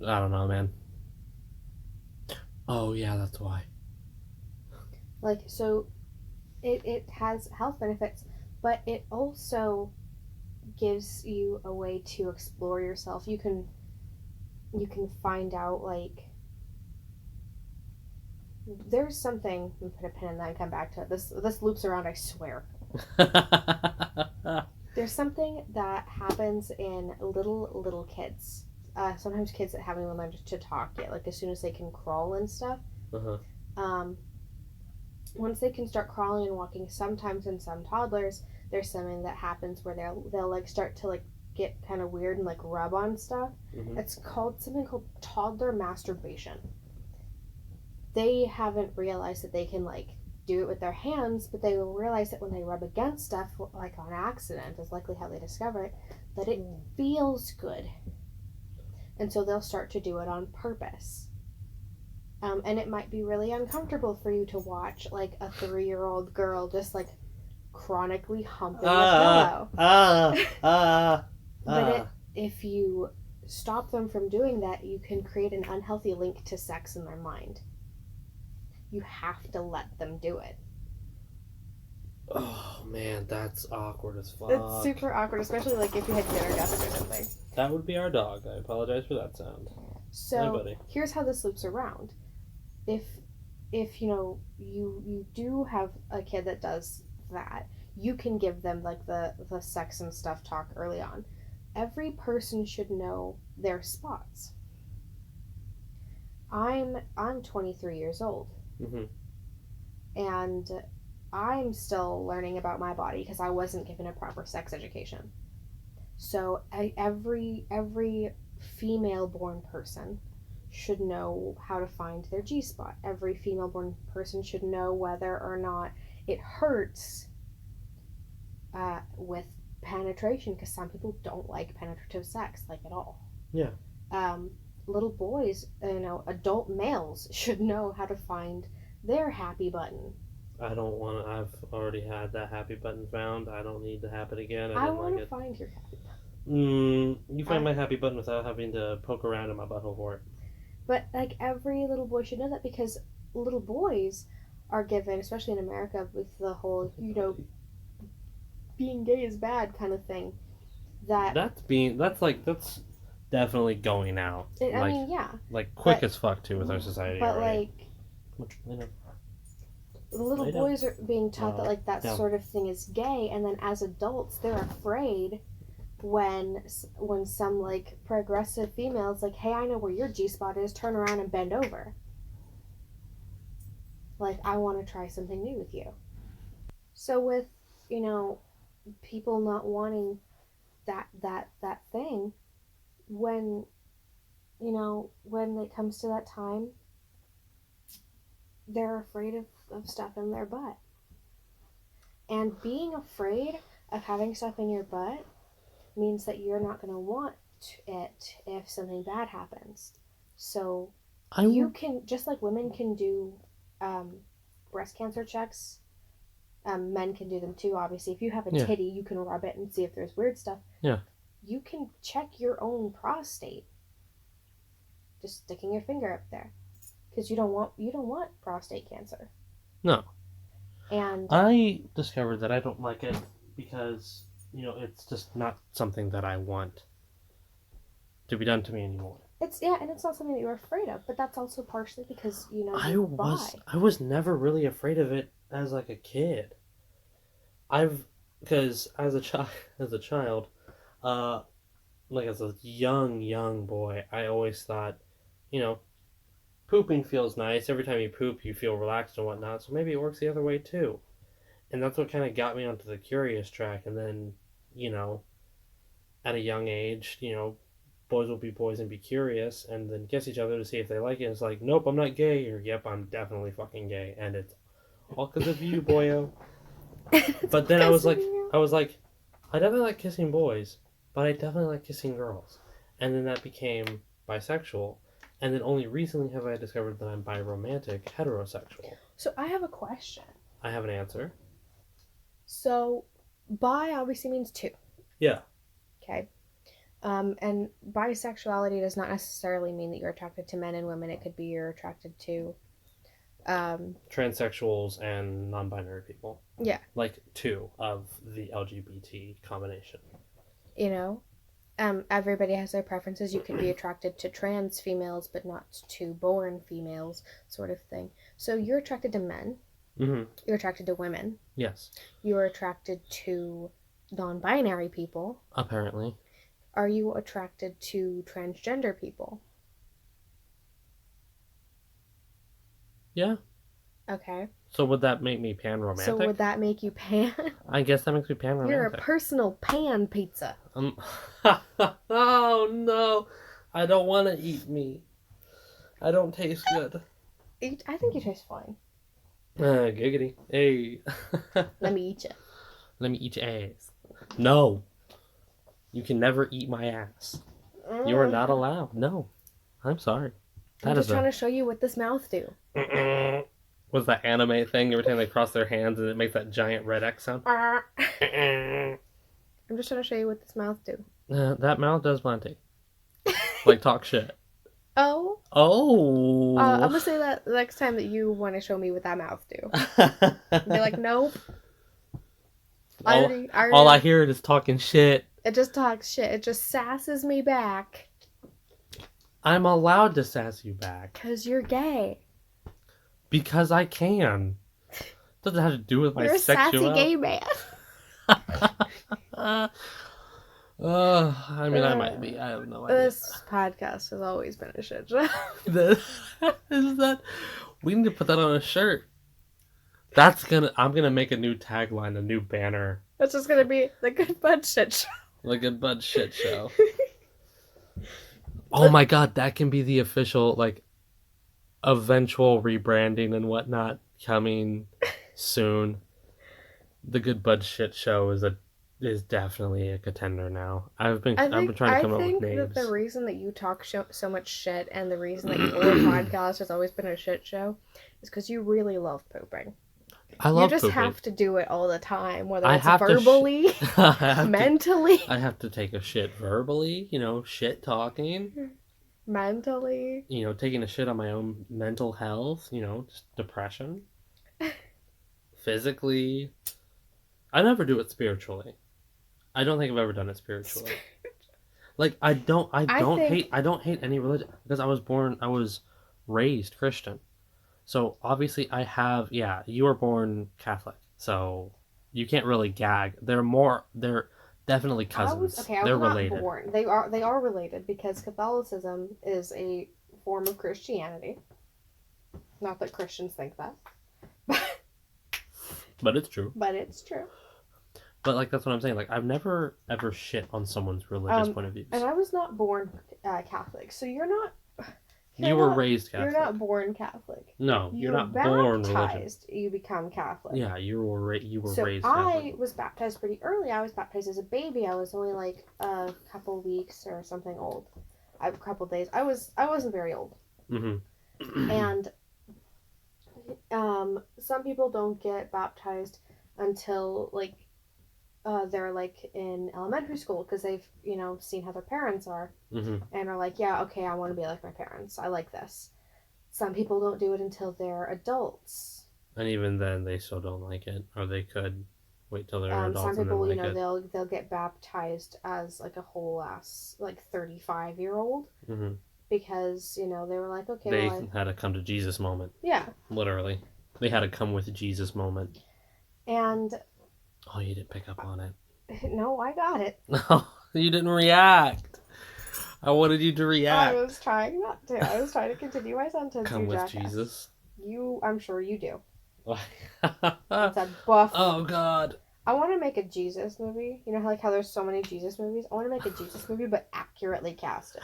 I don't know, man. Oh, yeah, that's why. Like, so it has health benefits, but it also gives you a way to explore yourself. You can find out, like, there's something. Let me put a pin in that and come back to it. This loops around, I swear. There's something that happens in little kids. Sometimes kids that haven't even learned to talk yet, like as soon as they can crawl and stuff. Uh-huh. Once they can start crawling and walking, sometimes in some toddlers, there's something that happens where they'll like start to like get kind of weird and like rub on stuff. Mm-hmm. It's something called toddler masturbation. They haven't realized that they can like do it with their hands, but they will realize that when they rub against stuff, like on accident, is likely how they discover it, that it feels good. And so they'll start to do it on purpose. And it might be really uncomfortable for you to watch like a 3-year-old girl just like chronically humping a pillow. But if you stop them from doing that, you can create an unhealthy link to sex in their mind. You have to let them do it. Oh man, that's awkward as fuck. It's super awkward, especially like if you had dinner together or something. That would be our dog. I apologize for that sound. Hi, So buddy. here's how this loops around. If you do have a kid that does that, you can give them like the sex and stuff talk early on. Every person should know their spots. I'm 23 years old, Mm-hmm. and I'm still learning about my body because I wasn't given a proper sex education. So every female born person should know how to find their G spot. Every female born person should know whether or not it hurts with penetration, because some people don't like penetrative sex like at all. Yeah. Um, Little boys, adult males should know how to find their happy button. I don't want to. I've already had that happy button found. I don't need to happen again. I I didn't want like to it. find your happy button. You find my happy button without having to poke around in my butthole for it. But like every little boy should know that, because little boys are given, especially in America, with the whole being gay is bad kind of thing. That's definitely going out. I mean, yeah. Like quick But- as fuck too with our society But already. like little Lay down. boys are being taught that like that down. sort of thing is gay, and then as adults they're afraid when some like progressive females like, hey, I know where your G spot is, turn around and bend over. Like, I want to try something new with you. So with people not wanting that thing, when when it comes to that time, they're afraid of stuff in their butt. And being afraid of having stuff in your butt means that you're not going to want it if something bad happens. So you can, just like women can do breast cancer checks, men can do them too, obviously. If you have a Yeah. titty, you can rub it and see if there's weird stuff. Yeah. You can check your own prostate, just sticking your finger up there, because you don't want prostate cancer. No. And I discovered that I don't like it because, it's just not something that I want to be done to me anymore. it's not something that you're afraid of, but that's also partially because I you're was never really afraid of it as like a kid. Because as a child, like as a young boy, I always thought, pooping feels nice. Every time you poop, you feel relaxed and whatnot. So maybe it works the other way too. And that's what kind of got me onto the curious track. And then, at a young age, boys will be boys and be curious and then kiss each other to see if they like it. It's like, nope, I'm not gay, or yep, I'm definitely fucking gay, and it's all because of you, boyo. But then I was like, I definitely like kissing boys, but I definitely like kissing girls, and then that became bisexual, and then only recently have I discovered that I'm biromantic, heterosexual. So I have a question. I have an answer. So bi obviously means two. Yeah. Okay. And bisexuality does not necessarily mean that you're attracted to men and women. It could be you're attracted to Transsexuals and non-binary people. Yeah. Like two of the LGBT combination. Everybody has their preferences. You could be attracted to trans females, but not to born females, sort of thing. So you're attracted to men. Mm-hmm. You're attracted to women. Yes. You're attracted to non-binary people. Apparently. Are you attracted to transgender people? Yeah. Okay. So would that make me pan-romantic? So would that make you pan? I guess that makes me pan-romantic. You're a personal pan pizza. Oh no, I don't want to eat meat. I don't taste good. I think you taste fine. Giggity. Hey. Let me eat you. Let me eat your ass. No. You can never eat my ass. You are not allowed. No. I'm sorry. I'm just trying to show you what this mouth do. What's that anime thing? Every time they cross their hands and it makes that giant red X sound? I'm just trying to show you what this mouth do. That mouth does plenty. Like, talk shit. Oh? Oh! I'm gonna say that the next time that you want to show me what that mouth do. Be like, nope. All I hear is talking shit. It just talks shit. It just sasses me back. I'm allowed to sass you back. Because you're gay. Because I can. Doesn't have to do with my You're a sexuality. sassy gay man. I mean, I might be. I have no idea. This podcast has always been a shit show. Is that? We need to put that on a shirt. I'm gonna make a new tagline, a new banner. It's just gonna be the Good Bud Shit Show. The Good Bud Shit Show. Oh my god, that can be the official, like, eventual rebranding and whatnot coming soon. The Good Bud Shit Show is definitely a contender now. I've been trying to come up with names. I think that the reason that you talk so much shit and the reason that your podcast has always been a shit show is because you really love pooping. I love pooping. You just pooping. have to do it all the time, whether it's verbally, mentally. I have to take a shit verbally, shit talking. Mentally. Taking a shit on my own mental health, just depression. Physically. I never do it spiritually. I don't think I've ever done it spiritually. Like, I don't hate any religion because I was raised Christian. So obviously you were born Catholic. So you can't really gag. They're definitely cousins. They're related. Born. They are related because Catholicism is a form of Christianity. Not that Christians think that. But it's true. But like, that's what I'm saying. Like, I've never ever shit on someone's religious point of views. And I was not born Catholic, so you're not. You were raised Catholic. You're not born Catholic. No, you're not born religious. You become Catholic. Yeah, you were raised Catholic. I was baptized pretty early. I was baptized as a baby. I was only like a couple weeks or something old. A couple days. I wasn't very old. Mm-hmm. And some people don't get baptized until like they're like in elementary school because they've seen how their parents are, mm-hmm. and are like, yeah, okay, I want to be like my parents. I like this. Some people don't do it until they're adults, and even then they still don't like it, or they could wait till they're adults. Some people, and then like they'll get baptized as like a whole ass like 35-year-old. Mm-hmm. Because they were like, okay, they had a come to Jesus moment. Yeah, literally, they had a come with Jesus moment. And oh, you didn't pick up on it. No, I got it. No, you didn't react. I wanted you to react. I was trying not to. I was trying to continue my sentence. Come with Jesus. I'm sure you do. It's a buff. Oh God. I want to make a Jesus movie. You know how there's so many Jesus movies? I want to make a Jesus movie, but accurately casted.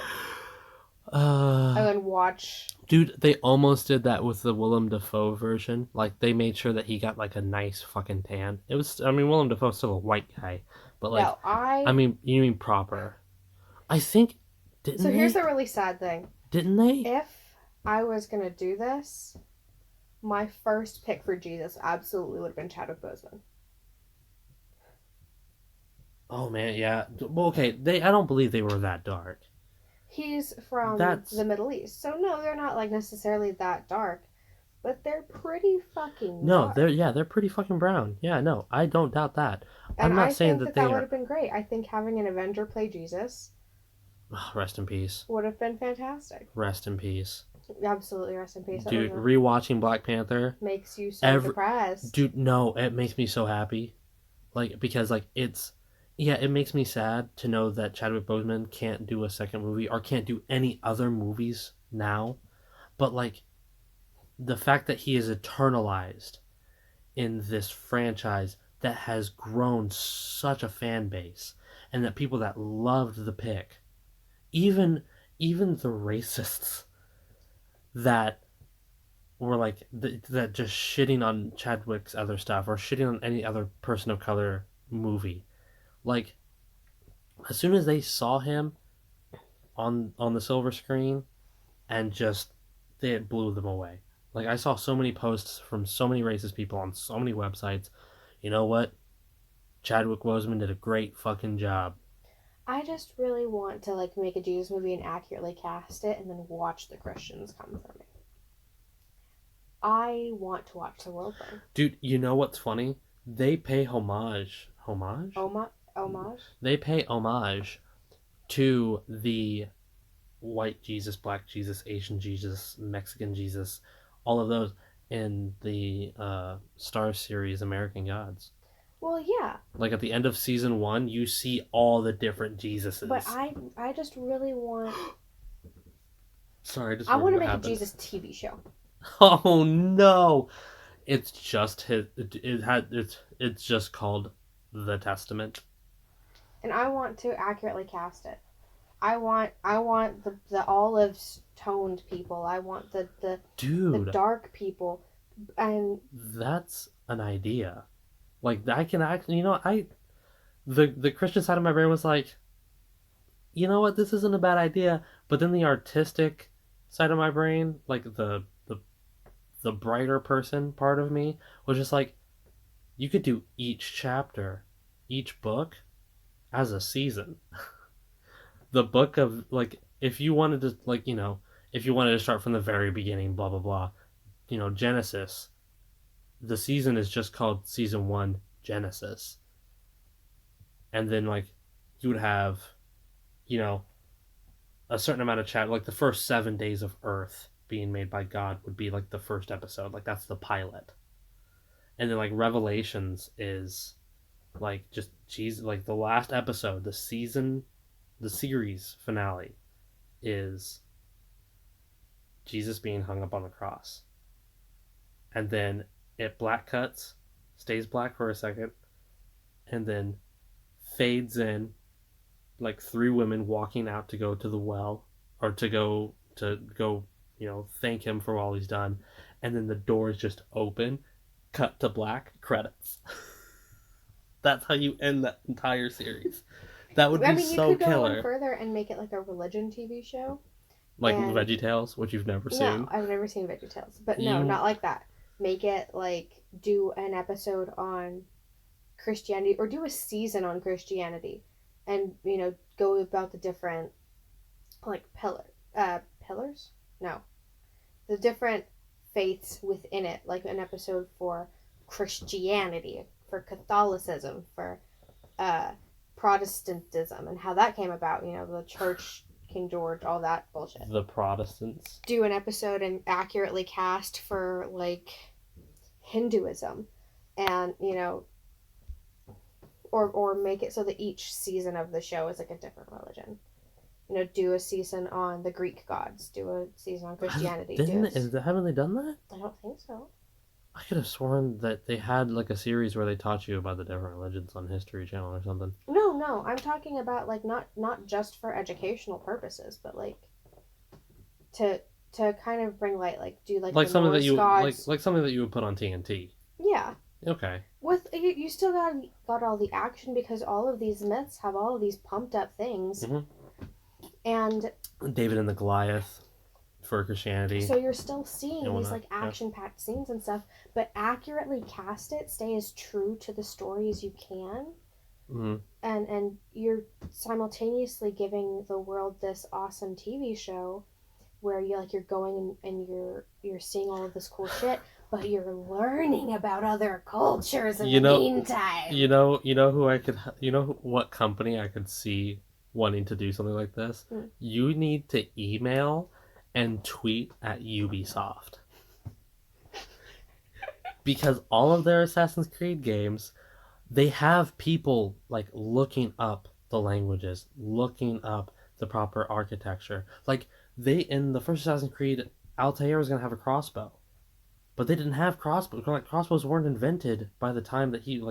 And then watch. Dude, they almost did that with the Willem Dafoe version. Like, they made sure that he got like a nice fucking tan. Willem Dafoe's still a white guy, but like, no, you mean proper? I think. So here's the really sad thing. Didn't they? If I was gonna do this, my first pick for Jesus absolutely would have been Chadwick Boseman. Oh man, yeah. Well, okay. I don't believe they were that dark. He's from the Middle East, so no, they're not like necessarily that dark, but they're pretty fucking. No, dark. They're pretty fucking brown. Yeah, no, I don't doubt that. And I'm not saying that would have been great. I think having an Avenger play Jesus. Rest in peace. Would have been fantastic. Rest in peace. Absolutely, rest in peace. Dude, rewatching Black Panther makes you so depressed. Dude, no, it makes me so happy, like because like it's. Yeah, it makes me sad to know that Chadwick Boseman can't do a second movie or can't do any other movies now. But, like, the fact that he is eternalized in this franchise that has grown such a fan base and that people that loved the pick, even the racists that were, like, that just shitting on Chadwick's other stuff or shitting on any other person of color movie. Like, as soon as they saw him on the silver screen, and it blew them away. Like, I saw so many posts from so many racist people on so many websites. You know what? Chadwick Boseman did a great fucking job. I just really want to, like, make a Jesus movie and accurately cast it, and then watch the Christians come for me. I want to watch the world burn. Dude, you know what's funny? They pay homage homage. Homage. They pay homage to the white Jesus, black Jesus, Asian Jesus, Mexican Jesus, all of those in the Star series American Gods. Well, yeah, Like at the end of season 1, you see all the different but Jesuses. I just really want. Sorry, I just I remembered want to what make a happened. Jesus TV show. Oh no! It's just his. It's just called the Testament. And I want to accurately cast it. I want the olive toned people. I want the Dude, dark people, and that's an idea. Like I can actually, the Christian side of my brain was like, you know what, this isn't a bad idea. But then the artistic side of my brain, like the brighter person part of me, was just like, you could do each chapter, each book as a season. The book of like, if you wanted to, like, if you wanted to start from the very beginning, blah blah blah, Genesis. The season is just called season 1 Genesis, and then like you would have, you know, a certain amount of chat, like the first 7 days of Earth being made by God would be like the first episode, like that's the pilot, and then like Revelations is like just Jesus, like the last episode, the series finale is Jesus being hung up on the cross, and then it black cuts, stays black for a second, and then fades in like 3 women walking out to go to the well, or to go thank him for all he's done, and then the doors just open, cut to black, credits. That's how you end that entire series. That would I be mean, you so could go one killer. further and make it like a religion TV show. Like And VeggieTales, which you've never no, seen. I've never seen VeggieTales, but no, You not like that. Make it like do an episode on Christianity or do a season on Christianity, and go about the different like pillars. No, the different faiths within it, like an episode for Christianity, for Catholicism, for uh, Protestantism, and how that came about. The church, King George, all that bullshit. the Protestants. Do an episode and accurately cast for like Hinduism, and or make it so that each season of the show is like a different religion. Do a season on the Greek gods. Do a season on Christianity. Haven't they done that? I don't think so. I could have sworn that they had like a series where they taught you about the different religions on History Channel or something. No. I'm talking about like not just for educational purposes, but like to kind of bring light, like do like the something that Norse you gods. like something that you would put on TNT. Yeah. Okay. With you still got all the action because all of these myths have all of these pumped up things, and David and the Goliath for Christianity. so you're still seeing And these whatnot, like action packed scenes and stuff, but accurately cast it, stay as true to the story as you can, and you're simultaneously giving the world this awesome TV show where you're going and you're seeing all of this cool shit, but you're learning about other cultures in the meantime. You know who I could, what company I could see wanting to do something like this? You need to email and tweet at Ubisoft. Because all of their Assassin's Creed games, they have people like looking up the languages, looking up the proper architecture. Like they in the first Assassin's Creed, Altair was gonna have a crossbow, but they didn't have crossbows. Like crossbows weren't invented by the time that he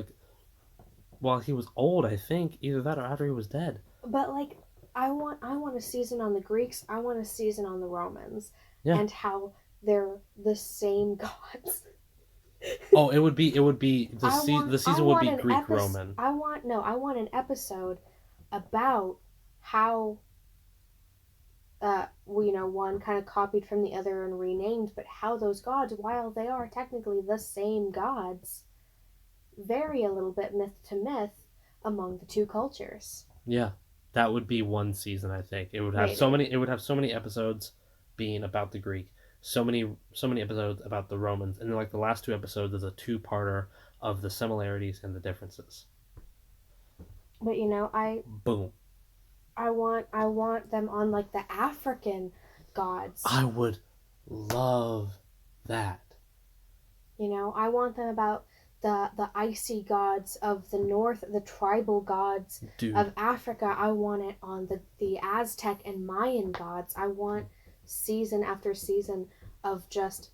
while he was old. I think either that or after he was dead. But like, I want a season on the Greeks. I want a season on the Romans, Yeah. and how they're the same gods. Oh, it would be the season would be Greek Roman. I want an episode about how one kind of copied from the other and renamed, but how those gods, while they are technically the same gods, vary a little bit myth to myth among the two cultures. Yeah. That would be one season, I think. It would have so many episodes being about the Greek, so many episodes about the Romans, and then like the last 2 episodes is a 2-parter of the similarities and the differences. But you know, Boom. I want them on like the African gods. I would love that. You know, I want them about the icy gods of the north, the tribal gods Dude, of Africa. I want it on the Aztec and Mayan gods. I want season after season of just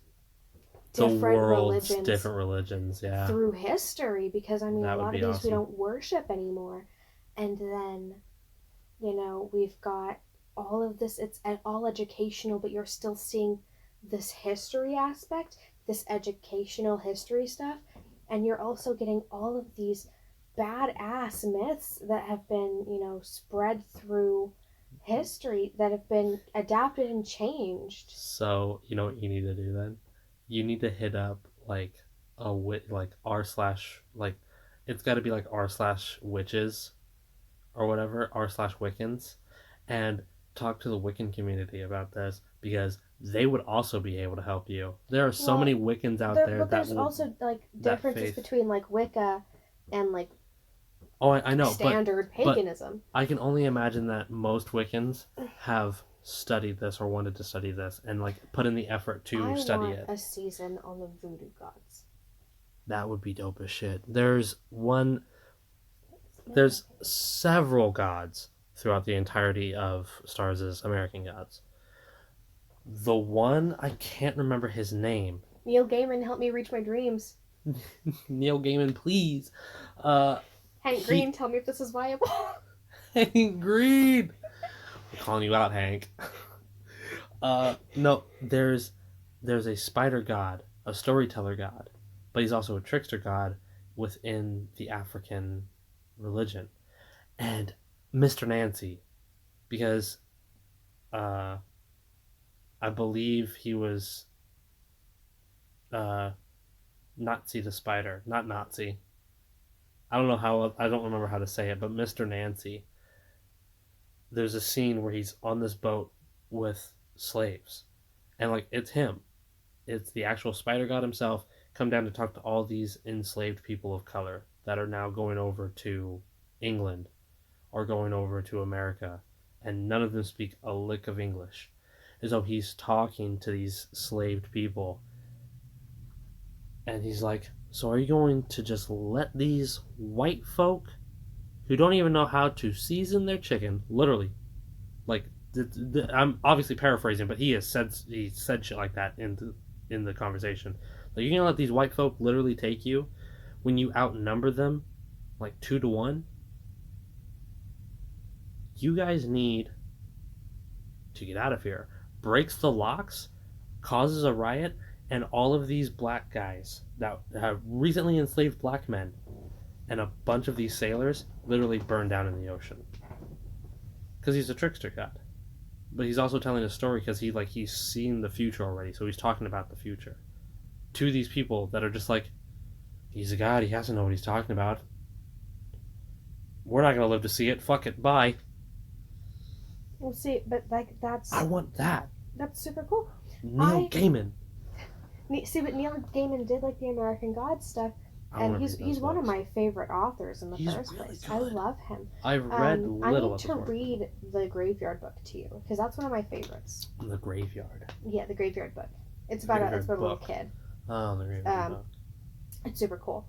the different world's religions different religions, yeah. through history, because I mean a That would lot of be these we awesome. don't worship anymore. And then, you know, we've got all of this, it's all educational, but you're still seeing this history aspect, this educational history stuff, and you're also getting all of these badass myths that have been, you know, spread through history that have been adapted and changed. So, you know what you need to do then? You need to hit up like a wit like r slash like it's got to be like r slash witches or whatever r slash Wiccans, and talk to the Wiccan community about this because they would also be able to help you. There are so many Well, Wiccans out there but that there's will also like that differences faith. between like Wicca and like Oh, I know, standard but paganism. I can only imagine that most Wiccans have studied this or wanted to study this and like put in the effort to I study want it. a season on the voodoo gods. That would be dope as shit. There's several gods throughout the entirety of Stars' American Gods. The one I can't remember his name. Neil Gaiman helped me reach my dreams. Neil Gaiman, please. Uh, Hank he Green, tell me if this is viable. Hank Green. I'm calling you out, Hank. No, there's a spider god, a storyteller god, but he's also a trickster god within the African religion, and Mr. Nancy, because uh, I believe he was uh, Nazi the spider, not Nazi. I don't remember how to say it, but Mr. Nancy. There's a scene where he's on this boat with slaves, and like it's him. It's the actual spider god himself come down to talk to all these enslaved people of color that are now going over to England or going over to America, and none of them speak a lick of English. And so he's talking to these slaved people, and he's like, "So are you going to just let these white folk who don't even know how to season their chicken, literally, like I'm obviously paraphrasing, but he said shit like that in the conversation. Like you're gonna let these white folk literally take you when you outnumber them like 2 to 1. You guys need to get out of here." Breaks the locks, causes a riot, and all of these black guys that have recently enslaved black men and a bunch of these sailors literally burn down in the ocean because he's a trickster god. But he's also telling a story because he's seen the future already, so he's talking about the future to these people that are just like, he's a god, he has to know what he's talking about. We're not gonna live to see it. Fuck it. Bye. We'll see, but like I want that. that's super cool. Neil Gaiman. See, but Neil Gaiman did like the American Gods stuff, I and want to read he's those one of books. my favorite authors in the He's first really place. good. I love him. I've read I little need of his to work. read the Graveyard Book to you because that's one of my favorites. The Graveyard. Yeah, the Graveyard Book. It's about a little kid. Oh, the Graveyard Book. It's super cool.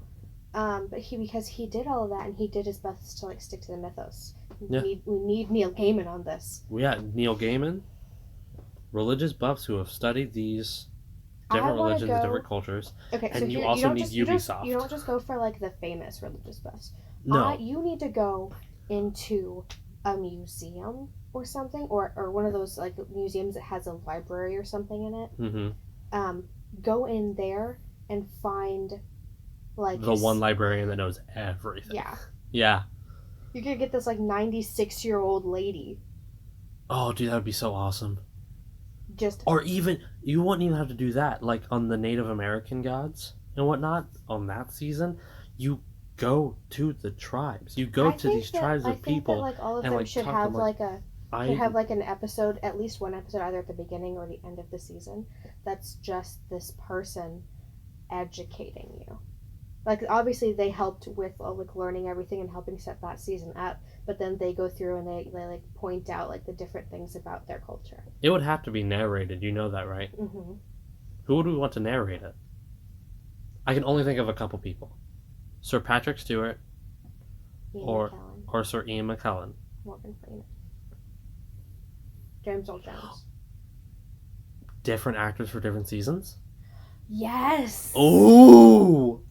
But because he did all of that and he did his best to like stick to the mythos. Yeah. We need Neil Gaiman on this. Yeah, Neil Gaiman. Religious buffs who have studied these different religions and different cultures. Okay, and so you also need Ubisoft. You don't just go for like the famous religious buffs. No. You need to go into a museum or something, or one of those like museums that has a library or something in it. Mm-hmm. Go in there and find like the one librarian that knows everything. Yeah. Yeah. You could get this like 96-year-old lady. Oh, dude, that would be so awesome. Or even you wouldn't even have to do that. Like on the Native American gods and whatnot on that season, you go to the tribes. You go to these tribes of people. That, like all of and, them like, should talk have them, like should have like an episode, at least one episode, either at the beginning or the end of the season. That's just this person educating you. like obviously they helped with like learning everything and helping set that season up, but then they go through and they like point out like the different things about their culture. It would have to be narrated. You know that, right? Mm-hmm. Who would we want to narrate it? I can only think of a couple people: Sir Patrick Stewart Ian or McKellen, or Sir Ian McKellen. Morgan Freeman, James Earl Jones. Different actors for different seasons. Yes. Ooh!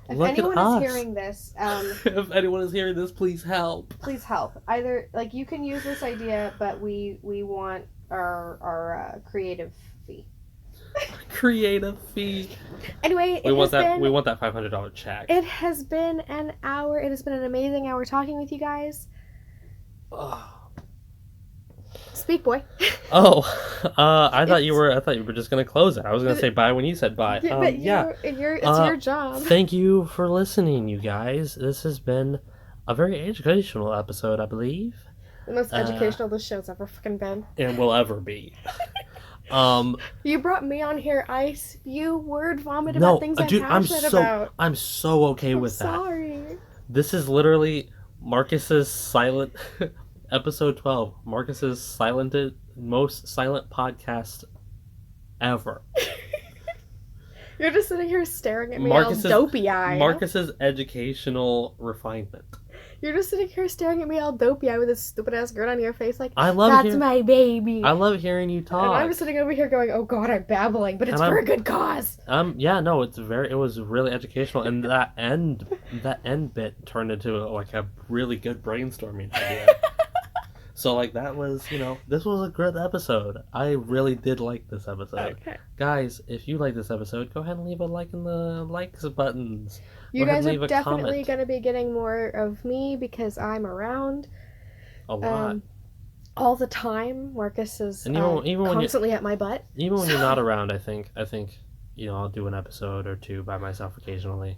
If Look anyone at is us. hearing this, If anyone is hearing this, please help. please help. Either like you can use this idea, but we want our creative fee. Creative fee. Anyway, We want that. We want that $500 check. It has been an hour. It has been an amazing hour talking with you guys. Oh. Speak, boy. Oh, I thought you were just gonna close it. I was gonna say bye when you said bye. But it's your job. Thank you for listening, you guys. This has been a very educational episode, I believe, The most educational this show's ever fucking been. and will ever be. You brought me on here. I spew word vomit No, about things I'm dude, passionate about. I'm so okay with that. Sorry. This is literally Marcus's silent episode 12. Marcus's most silent podcast ever. You're just sitting here staring at me all dopey-eyed. Marcus's educational refinement. You're just sitting here staring at me all dopey-eyed with this stupid-ass grin on your face like, I love that's my baby. I love hearing you talk. And I'm sitting over here going, oh god, I'm babbling, but it's for a good cause. Yeah, no, it was really educational, and that end bit turned into like a really good brainstorming idea. So like that was, this was a good episode. I really did like this episode. Okay. Guys, if you like this episode, go ahead and leave a like in the likes buttons. You guys are definitely going to be getting more of me because I'm around. A lot. All the time. Marcus is and even constantly at my butt. Even when you're not around, I think I'll do an episode or two by myself occasionally.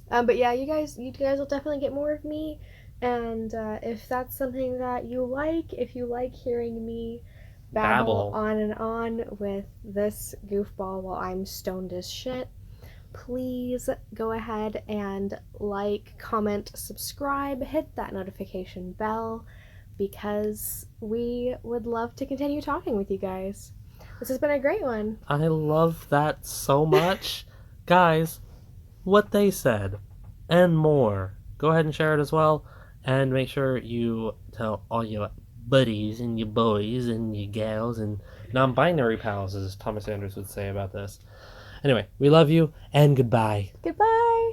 But yeah, you guys will definitely get more of me. And if that's something that you like, if you like hearing me babble on and on with this goofball while I'm stoned as shit, please go ahead and like, comment, subscribe, hit that notification bell, because we would love to continue talking with you guys. This has been a great one. I love that so much. Guys, what they said and more. Go ahead and share it as well. And make sure you tell all your buddies and your boys and your gals and non-binary pals, as Thomas Anders would say about this. Anyway, we love you, and goodbye. Goodbye.